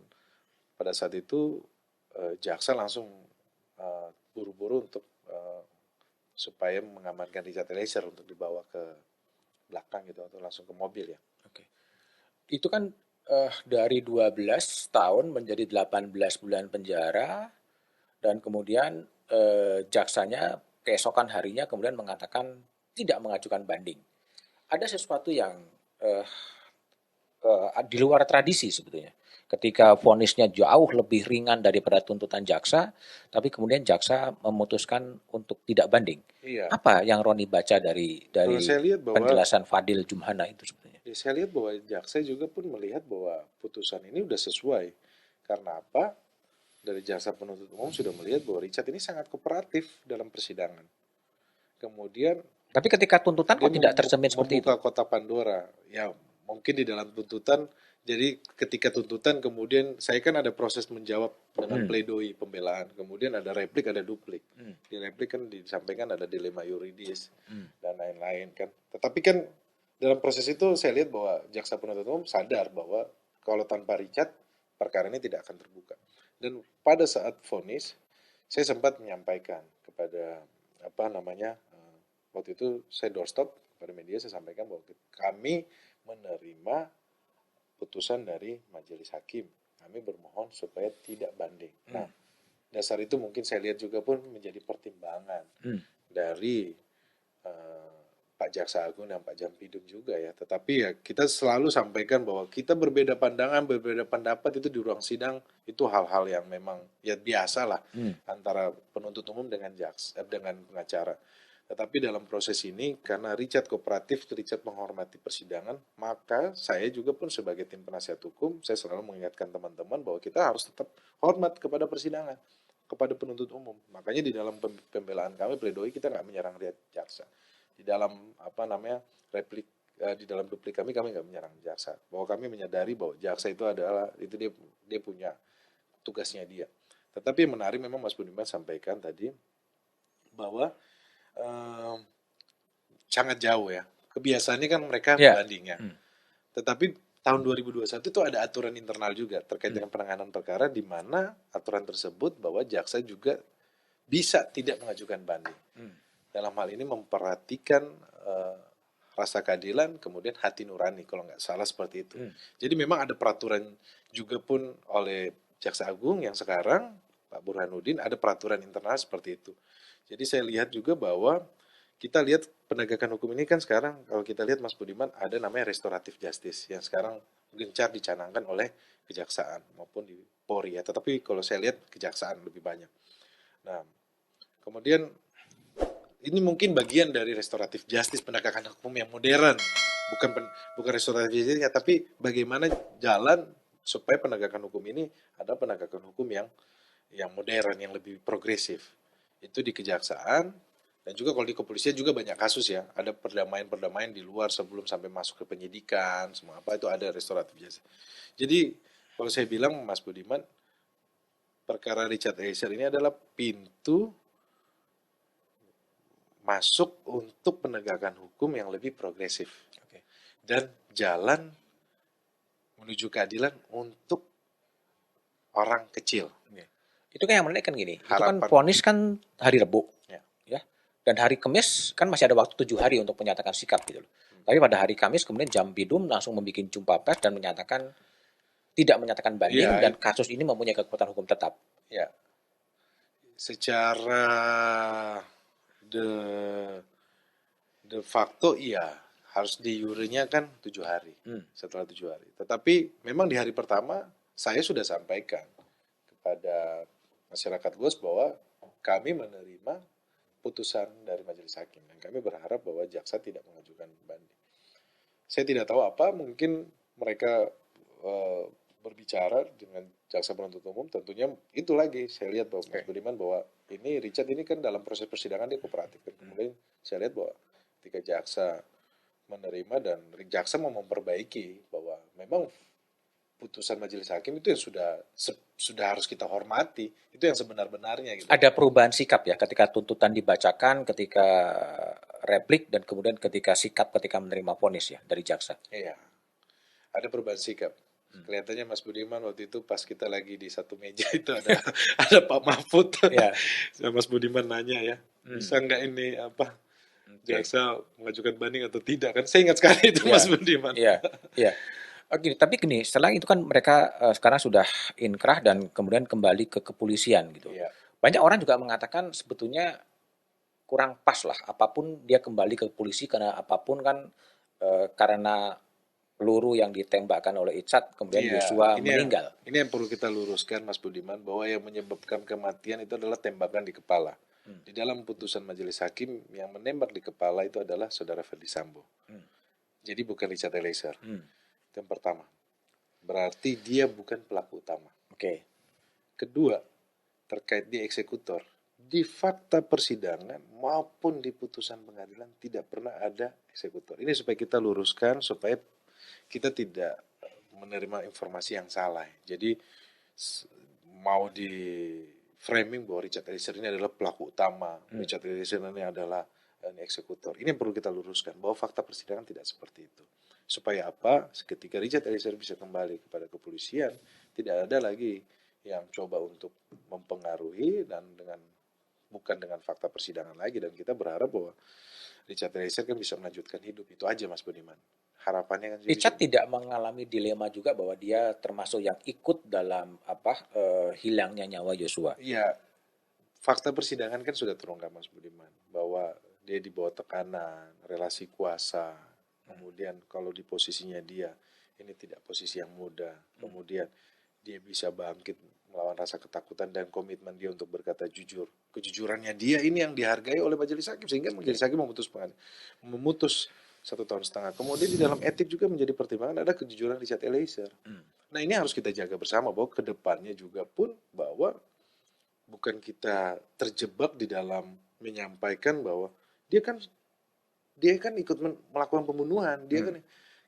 pada saat itu jaksa langsung buru-buru untuk supaya mengamankan Richard Eliezer untuk dibawa ke belakang gitu atau langsung ke mobil ya. Oke. Itu kan dari 12 tahun menjadi 18 bulan penjara, dan kemudian jaksanya keesokan harinya kemudian mengatakan tidak mengajukan banding. Ada sesuatu yang di luar tradisi sebetulnya. Ketika vonisnya jauh lebih ringan daripada tuntutan jaksa, tapi kemudian jaksa memutuskan untuk tidak banding. Iya. Apa yang Roni baca dari Saya lihat bahwa, penjelasan Fadil Jumhana itu sebetulnya? Saya lihat bahwa jaksa juga pun melihat bahwa putusan ini sudah sesuai. Karena apa? Dari jaksa penuntut umum sudah melihat bahwa Richard ini sangat kooperatif dalam persidangan. Kemudian, tapi ketika tuntutan kok tidak tercermin seperti itu? Membuka kotak Pandora. Ya, mungkin di dalam tuntutan, jadi ketika tuntutan kemudian saya kan ada proses menjawab dengan pledoi pembelaan, kemudian ada replik, ada duplik. Di replik kan disampaikan ada dilema yuridis dan lain-lain kan. Tetapi kan dalam proses itu saya lihat bahwa jaksa penuntut umum sadar bahwa kalau tanpa Richard perkara ini tidak akan terbuka. Dan pada saat vonis saya sempat menyampaikan kepada waktu itu saya doorstop pada media, saya sampaikan bahwa kami menerima putusan dari majelis hakim. Kami bermohon supaya tidak banding. Nah, dasar itu mungkin saya lihat juga pun menjadi pertimbangan dari Pak Jaksa Agung dan Pak Jampidum juga ya. Tetapi ya kita selalu sampaikan bahwa kita berbeda pandangan, berbeda pendapat itu di ruang sidang, itu hal-hal yang memang ya biasa lah antara penuntut umum dengan dengan pengacara. Tetapi dalam proses ini, karena Richard kooperatif, Richard menghormati persidangan, maka saya juga pun sebagai tim penasihat hukum, saya selalu mengingatkan teman-teman bahwa kita harus tetap hormat kepada persidangan, kepada penuntut umum. Makanya di dalam pembelaan kami, pledoi, kita nggak menyerang jaksa. Di dalam replik, di dalam duplik kami nggak menyerang jaksa. Bahwa kami menyadari bahwa jaksa itu dia punya tugasnya dia. Tetapi yang menarik memang Mas Budiman sampaikan tadi, bahwa sangat jauh ya. Kebiasaannya kan mereka banding ya. Tetapi tahun 2021 itu ada aturan internal juga terkait dengan penanganan perkara, di mana aturan tersebut bahwa jaksa juga bisa tidak mengajukan banding. Dalam hal ini memperhatikan rasa keadilan, kemudian hati nurani, kalau nggak salah seperti itu. Jadi memang ada peraturan juga pun oleh Jaksa Agung yang sekarang, Pak Burhanuddin, ada peraturan internal seperti itu. Jadi saya lihat juga bahwa kita lihat penegakan hukum ini kan sekarang, kalau kita lihat Mas Budiman, ada namanya restoratif justice yang sekarang gencar dicanangkan oleh kejaksaan maupun di Polri ya. Tetapi kalau saya lihat kejaksaan lebih banyak. Nah, kemudian ini mungkin bagian dari restoratif justice, penegakan hukum yang modern. Bukan restoratif justice, tapi bagaimana jalan supaya penegakan hukum ini ada penegakan hukum yang modern, yang lebih progresif. Itu di kejaksaan, dan juga kalau di kepolisian juga banyak kasus ya, ada perdamaian di luar sebelum sampai masuk ke penyidikan, semua apa itu ada restoratif justice. Jadi kalau saya bilang Mas Budiman, perkara Richard Eliezer ini adalah pintu masuk untuk penegakan hukum yang lebih progresif. Dan jalan menuju keadilan untuk orang kecil. Itu kan yang menarik kan gini, itu kan Harapan. vonis kan hari Rabu, Ya. ya, dan hari Kamis kan masih ada waktu 7 hari untuk menyatakan sikap gitu loh. Tapi pada hari Kamis kemudian Jampidum langsung membuat jumpa pers dan menyatakan tidak menyatakan banding Iya, dan kasus ini mempunyai kekuatan hukum tetap. Ya, secara de de facto iya, harus di jurinya kan 7 hari. Setelah 7 hari. Tetapi memang di hari pertama saya sudah sampaikan kepada masyarakat luas bahwa kami menerima putusan dari majelis hakim dan kami berharap bahwa jaksa tidak mengajukan banding. Saya tidak tahu apa, mungkin mereka berbicara dengan jaksa penuntut umum, tentunya itu lagi saya lihat bahwa Mas Budiman bahwa ini Richard ini kan dalam proses persidangan dia kooperatif. Kemudian saya lihat bahwa ketika jaksa menerima dan jaksa mau memperbaiki bahwa memang putusan majelis hakim itu yang sudah harus kita hormati, itu yang sebenar-benarnya gitu. Ada perubahan sikap ya ketika tuntutan dibacakan, ketika replik dan kemudian ketika sikap ketika menerima vonis ya dari jaksa. Iya, ada perubahan sikap. Kelihatannya Mas Budiman waktu itu pas kita lagi di satu meja itu ada Pak Mahfud. Ya. Mas Budiman nanya ya, bisa nggak ini apa jaksa mengajukan banding atau tidak kan? Saya ingat sekali itu Mas Budiman. Iya, iya. Oke, tapi gini, setelah itu kan mereka sekarang sudah inkrah dan kemudian kembali ke kepolisian gitu. Iya. Banyak orang juga mengatakan sebetulnya kurang pas lah, apapun dia kembali ke polisi karena apapun kan karena peluru yang ditembakkan oleh Icat kemudian Iya, Yosua ini meninggal. Ini yang perlu kita luruskan Mas Budiman bahwa yang menyebabkan kematian itu adalah tembakan di kepala. Di dalam putusan majelis hakim yang menembak di kepala itu adalah saudara Ferdi Sambo. Jadi bukan Richard Eliezer. Itu yang pertama. Berarti dia bukan pelaku utama. Oke. Kedua, terkait dia eksekutor. Di fakta persidangan maupun di putusan pengadilan tidak pernah ada eksekutor. Ini supaya kita luruskan, supaya kita tidak menerima informasi yang salah. Jadi mau di framing bahwa Richard Eliezer ini adalah pelaku utama, Richard Eliezer ini adalah eksekutor. Ini yang perlu kita luruskan bahwa fakta persidangan tidak seperti itu. Supaya apa? Ketika Richard Eliezer bisa kembali kepada kepolisian, tidak ada lagi yang coba untuk mempengaruhi dan bukan dengan fakta persidangan lagi, dan kita berharap bahwa Richard Eliezer kan bisa melanjutkan hidup. Itu aja Mas Budiman. Harapannya kan Richard tidak mengalami dilema juga bahwa dia termasuk yang ikut dalam hilangnya nyawa Yosua. Iya, fakta persidangan kan sudah terungkap Mas Budiman bahwa dia di bawah tekanan, relasi kuasa, kemudian kalau di posisinya dia ini tidak posisi yang mudah, kemudian dia bisa bangkit melawan rasa ketakutan dan komitmen dia untuk berkata jujur. Kejujurannya dia ini yang dihargai oleh majelis hakim sehingga majelis hakim memutus 1,5 tahun. Kemudian di dalam etik juga menjadi pertimbangan ada kejujuran Richard Eliezer. Nah ini harus kita jaga bersama bahwa kedepannya juga pun bahwa bukan kita terjebak di dalam menyampaikan bahwa dia kan ikut melakukan pembunuhan.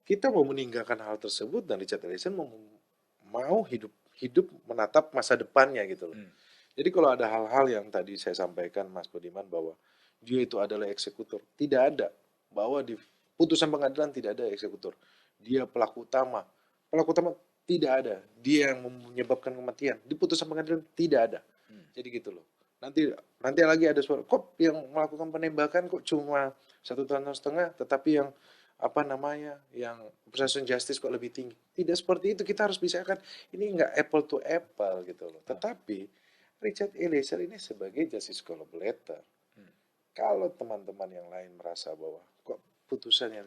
Kita mau meninggalkan hal tersebut dan Richard Eliezer mau hidup menatap masa depannya gitu loh. Jadi kalau ada hal-hal yang tadi saya sampaikan Mas Budiman bahwa dia itu adalah eksekutor, tidak ada. Bahwa di putusan pengadilan tidak ada eksekutor. Dia pelaku utama. Pelaku utama tidak ada. Dia yang menyebabkan kematian. Di putusan pengadilan tidak ada. Jadi gitu loh. Nanti lagi ada suara, kok yang melakukan penembakan kok cuma 1,5 tahun, tetapi yang yang obstruction justice kok lebih tinggi. Tidak seperti itu, kita harus bisakan. Ini enggak apple to apple gitu loh. Tetapi Richard Eliezer ini sebagai justice collaborator. Kalau teman-teman yang lain merasa bahwa kok putusannya,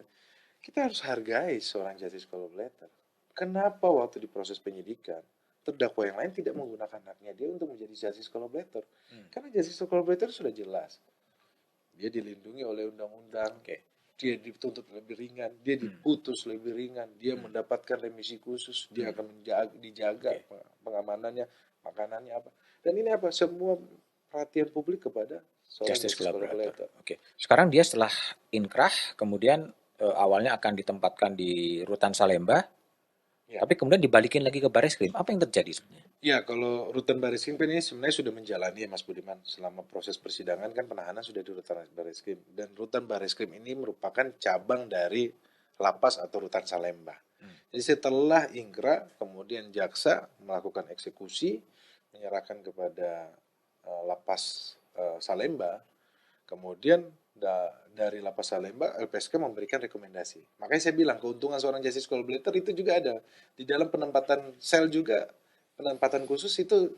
kita harus hargai seorang justice collaborator. Kenapa waktu di proses penyidikan terdakwa yang lain tidak menggunakan haknya dia untuk menjadi justice collaborator? Karena justice collaborator sudah jelas. Dia dilindungi oleh undang-undang. Dia dituntut lebih ringan, dia diputus lebih ringan, dia mendapatkan remisi khusus, dia akan dijaga pengamanannya, makanannya apa. Dan ini apa? Semua perhatian publik kepada seorang Justice Collaborator. Oke. Sekarang dia setelah inkrah, kemudian awalnya akan ditempatkan di Rutan Salemba, tapi kemudian dibalikin lagi ke Bareskrim. Apa yang terjadi sebenarnya? Ya, kalau Rutan Bareskrim ini sebenarnya sudah menjalani ya Mas Budiman. Selama proses persidangan kan penahanan sudah di Rutan Bareskrim. Dan Rutan Bareskrim ini merupakan cabang dari lapas atau Rutan Salemba. Jadi setelah inkrah, kemudian jaksa melakukan eksekusi, menyerahkan kepada lapas Salemba, kemudian dari lapas Salemba LPSK memberikan rekomendasi. Makanya saya bilang keuntungan seorang justice collaborator itu juga ada di dalam penempatan sel juga, penempatan khusus itu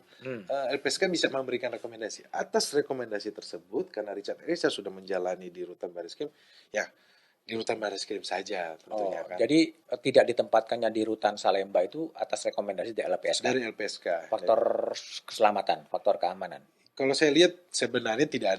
LPSK bisa memberikan rekomendasi. Atas rekomendasi tersebut, karena Richard Eliezer sudah menjalani di rutan Bareskrim, ya di rutan Bareskrim saja tentunya kan. Jadi tidak ditempatkannya di rutan Salemba itu atas rekomendasi dari LPSK. Dari LPSK. Faktor keselamatan, faktor keamanan. Kalau saya lihat sebenarnya tidak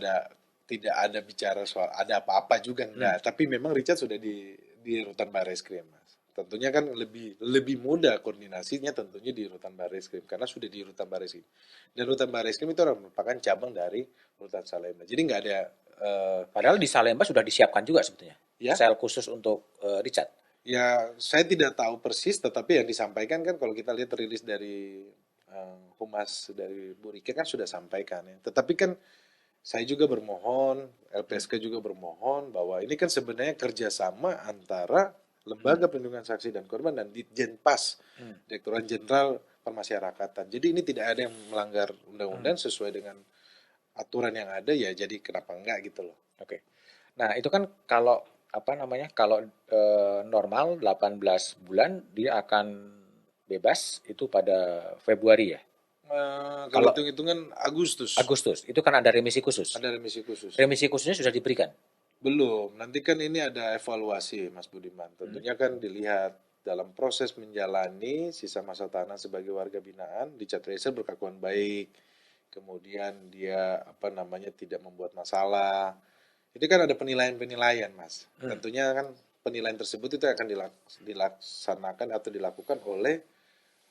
ada bicara soal ada apa-apa juga enggak, tapi memang Richard sudah di rutan Bareskrim, Mas. Tentunya kan lebih mudah koordinasinya tentunya di rutan Bareskrim karena sudah di rutan Bareskrim. Dan rutan Bareskrim itu merupakan cabang dari rutan Salemba. Jadi nggak ada padahal di Salemba sudah disiapkan juga sebetulnya. Ya? Sel khusus untuk Richard. Ya, saya tidak tahu persis, tetapi yang disampaikan kan kalau kita lihat rilis dari Humas dari Bu Rike kan sudah sampaikan ya. Tetapi kan saya juga bermohon, LPSK juga bermohon bahwa ini kan sebenarnya kerjasama antara Lembaga Perlindungan Saksi dan Korban dan Ditjenpas, Direktorat Jenderal Permasyarakatan. Jadi ini tidak ada yang melanggar undang-undang sesuai dengan aturan yang ada, ya jadi kenapa enggak gitu loh. Oke. Nah, itu kan kalau kalau normal 18 bulan dia akan bebas itu pada Februari ya. Kalau hitung-hitungan Agustus. Itu kan ada remisi khusus. Ada remisi khusus. Remisi khususnya sudah diberikan. Belum. Nanti kan ini ada evaluasi, Mas Budiman. Tentunya kan dilihat dalam proses menjalani sisa masa tahanan sebagai warga binaan, Richard Eliezer berkelakuan baik. Kemudian dia tidak membuat masalah. Itu kan ada penilaian-penilaian, Mas. Tentunya kan penilaian tersebut itu akan dilaksanakan atau dilakukan oleh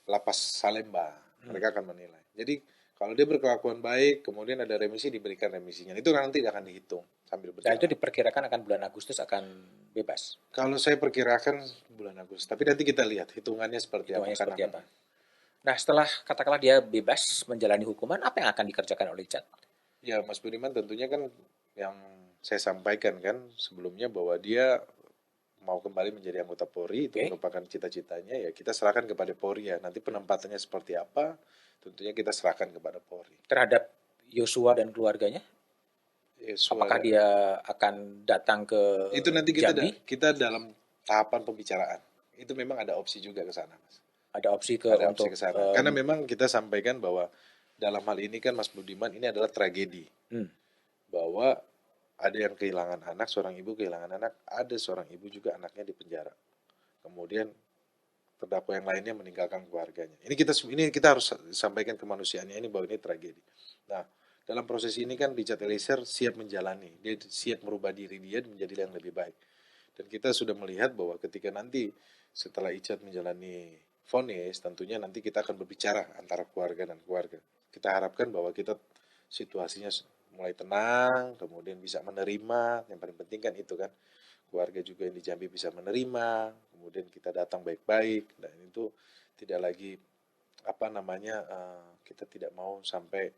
lapas Salemba. Mereka akan menilai. Jadi kalau dia berkelakuan baik, kemudian ada remisi, diberikan remisinya. Itu nanti akan dihitung sambil berjalan. Dan itu diperkirakan akan bulan Agustus akan bebas. Kalau saya perkirakan bulan Agustus. Tapi nanti kita lihat hitungannya seperti apa. Nah, setelah katakanlah dia bebas menjalani hukuman, apa yang akan dikerjakan oleh Richard? Ya, Mas Budiman, tentunya kan yang saya sampaikan kan sebelumnya bahwa dia mau kembali menjadi anggota Polri, itu merupakan cita-citanya, ya kita serahkan kepada Polri ya. Nanti penempatannya seperti apa, tentunya kita serahkan kepada Polri. Terhadap Yosua dan keluarganya? Apakah dia akan datang ke itu nanti kita dalam tahapan pembicaraan. Itu memang ada opsi juga ke sana, Mas. Ada opsi ke sana. Karena memang kita sampaikan bahwa dalam hal ini kan Mas Budiman ini adalah tragedi. Bahwa ada yang kehilangan anak, seorang ibu kehilangan anak, ada seorang ibu juga anaknya di penjara. Kemudian terdakwa yang lainnya meninggalkan keluarganya. Ini kita harus sampaikan kemanusiaannya ini bahwa ini tragedi. Nah, dalam proses ini kan Richard Eliezer siap menjalani, dia siap merubah diri dia menjadi yang lebih baik. Dan kita sudah melihat bahwa ketika nanti setelah Richard menjalani vonis, tentunya nanti kita akan berbicara antara keluarga dan keluarga. Kita harapkan bahwa kita situasinya mulai tenang, kemudian bisa menerima, yang paling penting kan itu kan, keluarga juga yang di Jambi bisa menerima, kemudian kita datang baik-baik, dan itu tidak lagi kita tidak mau sampai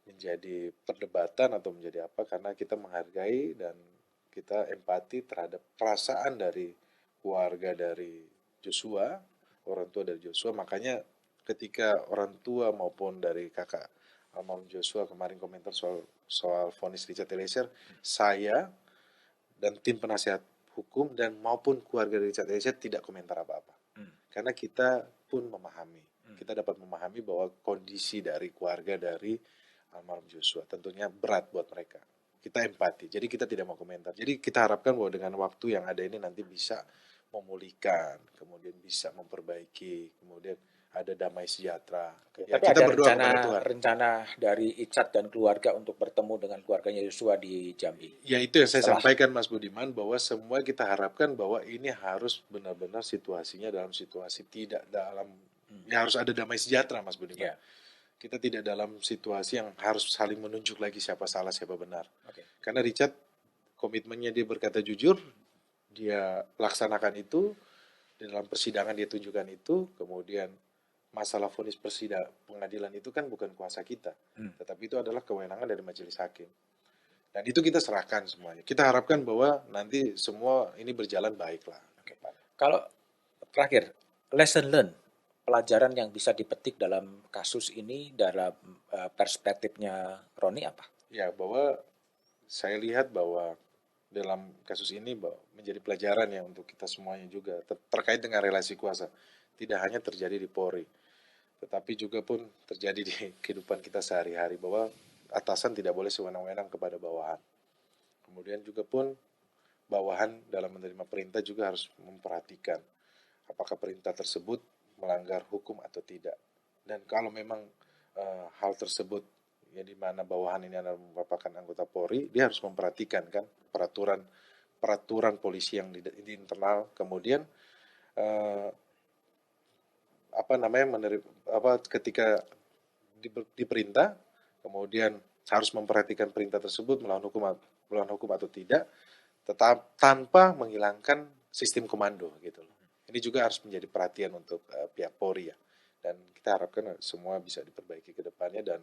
menjadi perdebatan atau menjadi apa, karena kita menghargai dan kita empati terhadap perasaan dari keluarga dari Joshua, orang tua dari Joshua. Makanya ketika orang tua maupun dari kakak almarhum Joshua kemarin komentar soal vonis Richard Eliezer, saya dan tim penasihat hukum dan maupun keluarga Richard Eliezer tidak komentar apa-apa. Karena kita pun memahami, kita dapat memahami bahwa kondisi dari keluarga dari almarhum Joshua tentunya berat buat mereka. Kita empati, jadi kita tidak mau komentar. Jadi kita harapkan bahwa dengan waktu yang ada ini nanti bisa memulihkan, kemudian bisa memperbaiki, kemudian ada damai sejahtera. Ya, tapi kita ada rencana dari Richard dan keluarga untuk bertemu dengan keluarganya Joshua di Jambi. Ya itu yang saya sampaikan, Mas Budiman, bahwa semua kita harapkan bahwa ini harus benar-benar situasinya dalam situasi tidak dalam, ya harus ada damai sejahtera, Mas Budiman. Ya. Kita tidak dalam situasi yang harus saling menunjuk lagi siapa salah siapa benar. Karena Richard komitmennya dia berkata jujur, dia laksanakan itu, di dalam persidangan dia tunjukkan itu, kemudian masalah vonis pengadilan itu kan bukan kuasa kita, tetapi itu adalah kewenangan dari majelis hakim. Dan itu kita serahkan semuanya. Kita harapkan bahwa nanti semua ini berjalan baik lah. Kalau terakhir, lesson learned pelajaran yang bisa dipetik dalam kasus ini dalam perspektifnya Roni apa? Ya, bahwa saya lihat bahwa dalam kasus ini menjadi pelajaran ya untuk kita semuanya juga terkait dengan relasi kuasa. Tidak hanya terjadi di Polri, tetapi juga pun terjadi di kehidupan kita sehari-hari bahwa atasan tidak boleh sewenang-wenang kepada bawahan. Kemudian juga pun bawahan dalam menerima perintah juga harus memperhatikan apakah perintah tersebut melanggar hukum atau tidak. Dan kalau memang hal tersebut ya di mana bawahan ini adalah merupakan anggota Polri, dia harus memperhatikan kan peraturan polisi yang di internal, kemudian ketika diperintah, kemudian harus memperhatikan perintah tersebut melawan hukum atau tidak, tetap tanpa menghilangkan sistem komando gitu loh. Ini juga harus menjadi perhatian untuk pihak Polri ya. Dan kita harapkan semua bisa diperbaiki ke depannya dan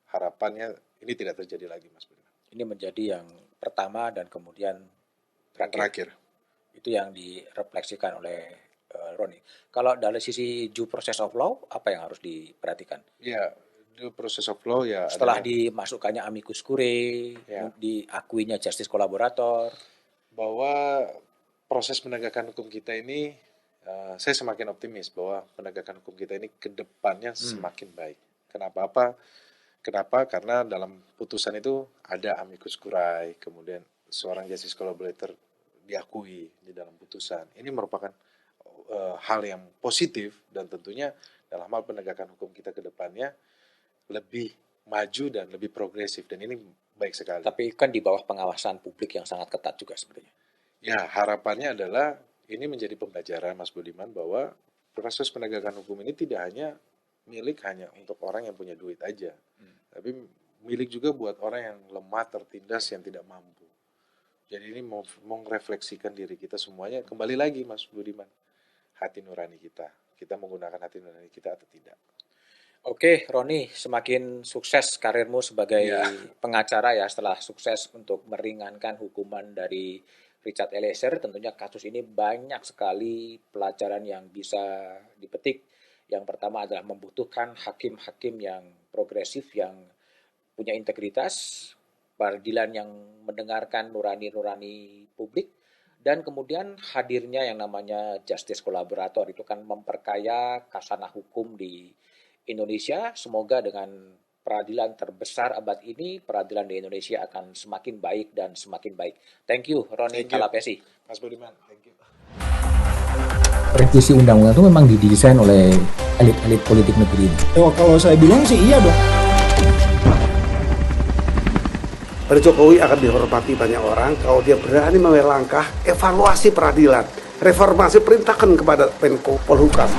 harapannya ini tidak terjadi lagi, Mas Budi. Ini menjadi yang pertama dan kemudian Terakhir. Itu yang direfleksikan oleh Roni. Kalau dari sisi due process of law, apa yang harus diperhatikan? Ya, due process of law ya. Setelah dimasukkannya amicus curiae, Ya. diakuinya justice collaborator, bahwa proses penegakan hukum kita ini, saya semakin optimis bahwa penegakan hukum kita ini ke depannya semakin baik. Kenapa? Karena dalam putusan itu ada amicus curiae, kemudian seorang justice collaborator diakui di dalam putusan. Ini merupakan hal yang positif dan tentunya dalam hal penegakan hukum kita ke depannya lebih maju dan lebih progresif dan ini baik sekali. tapi kan di bawah pengawasan publik yang sangat ketat juga sebenarnya. Ya, harapannya adalah ini menjadi pembelajaran Mas Budiman bahwa proses penegakan hukum ini tidak hanya milik hanya untuk orang yang punya duit aja, tapi milik juga buat orang yang lemah, tertindas, yang tidak mampu. Jadi ini mau merefleksikan diri kita semuanya, kembali lagi Mas Budiman, hati nurani kita menggunakan hati nurani kita atau tidak. Oke, Roni, semakin sukses karirmu sebagai pengacara ya setelah sukses untuk meringankan hukuman dari Richard Eliezer. Tentunya kasus ini banyak sekali pelajaran yang bisa dipetik. Yang pertama adalah membutuhkan hakim-hakim yang progresif, yang punya integritas, peradilan yang mendengarkan nurani-nurani publik, dan kemudian hadirnya yang namanya justice collaborator itu kan memperkaya kasanah hukum di Indonesia. Semoga dengan peradilan terbesar abad ini, peradilan di Indonesia akan semakin baik dan semakin baik. Thank you, Roni Talapesi. Mas Budiman, thank you. Revisi undang-undang itu memang didesain oleh elit-elit politik negeri ini. Oh, kalau saya bilang sih iya dong. Pak Jokowi akan dihormati banyak orang kalau dia berani mengambil langkah evaluasi peradilan, reformasi, perintahkan kepada Menko Polhukam.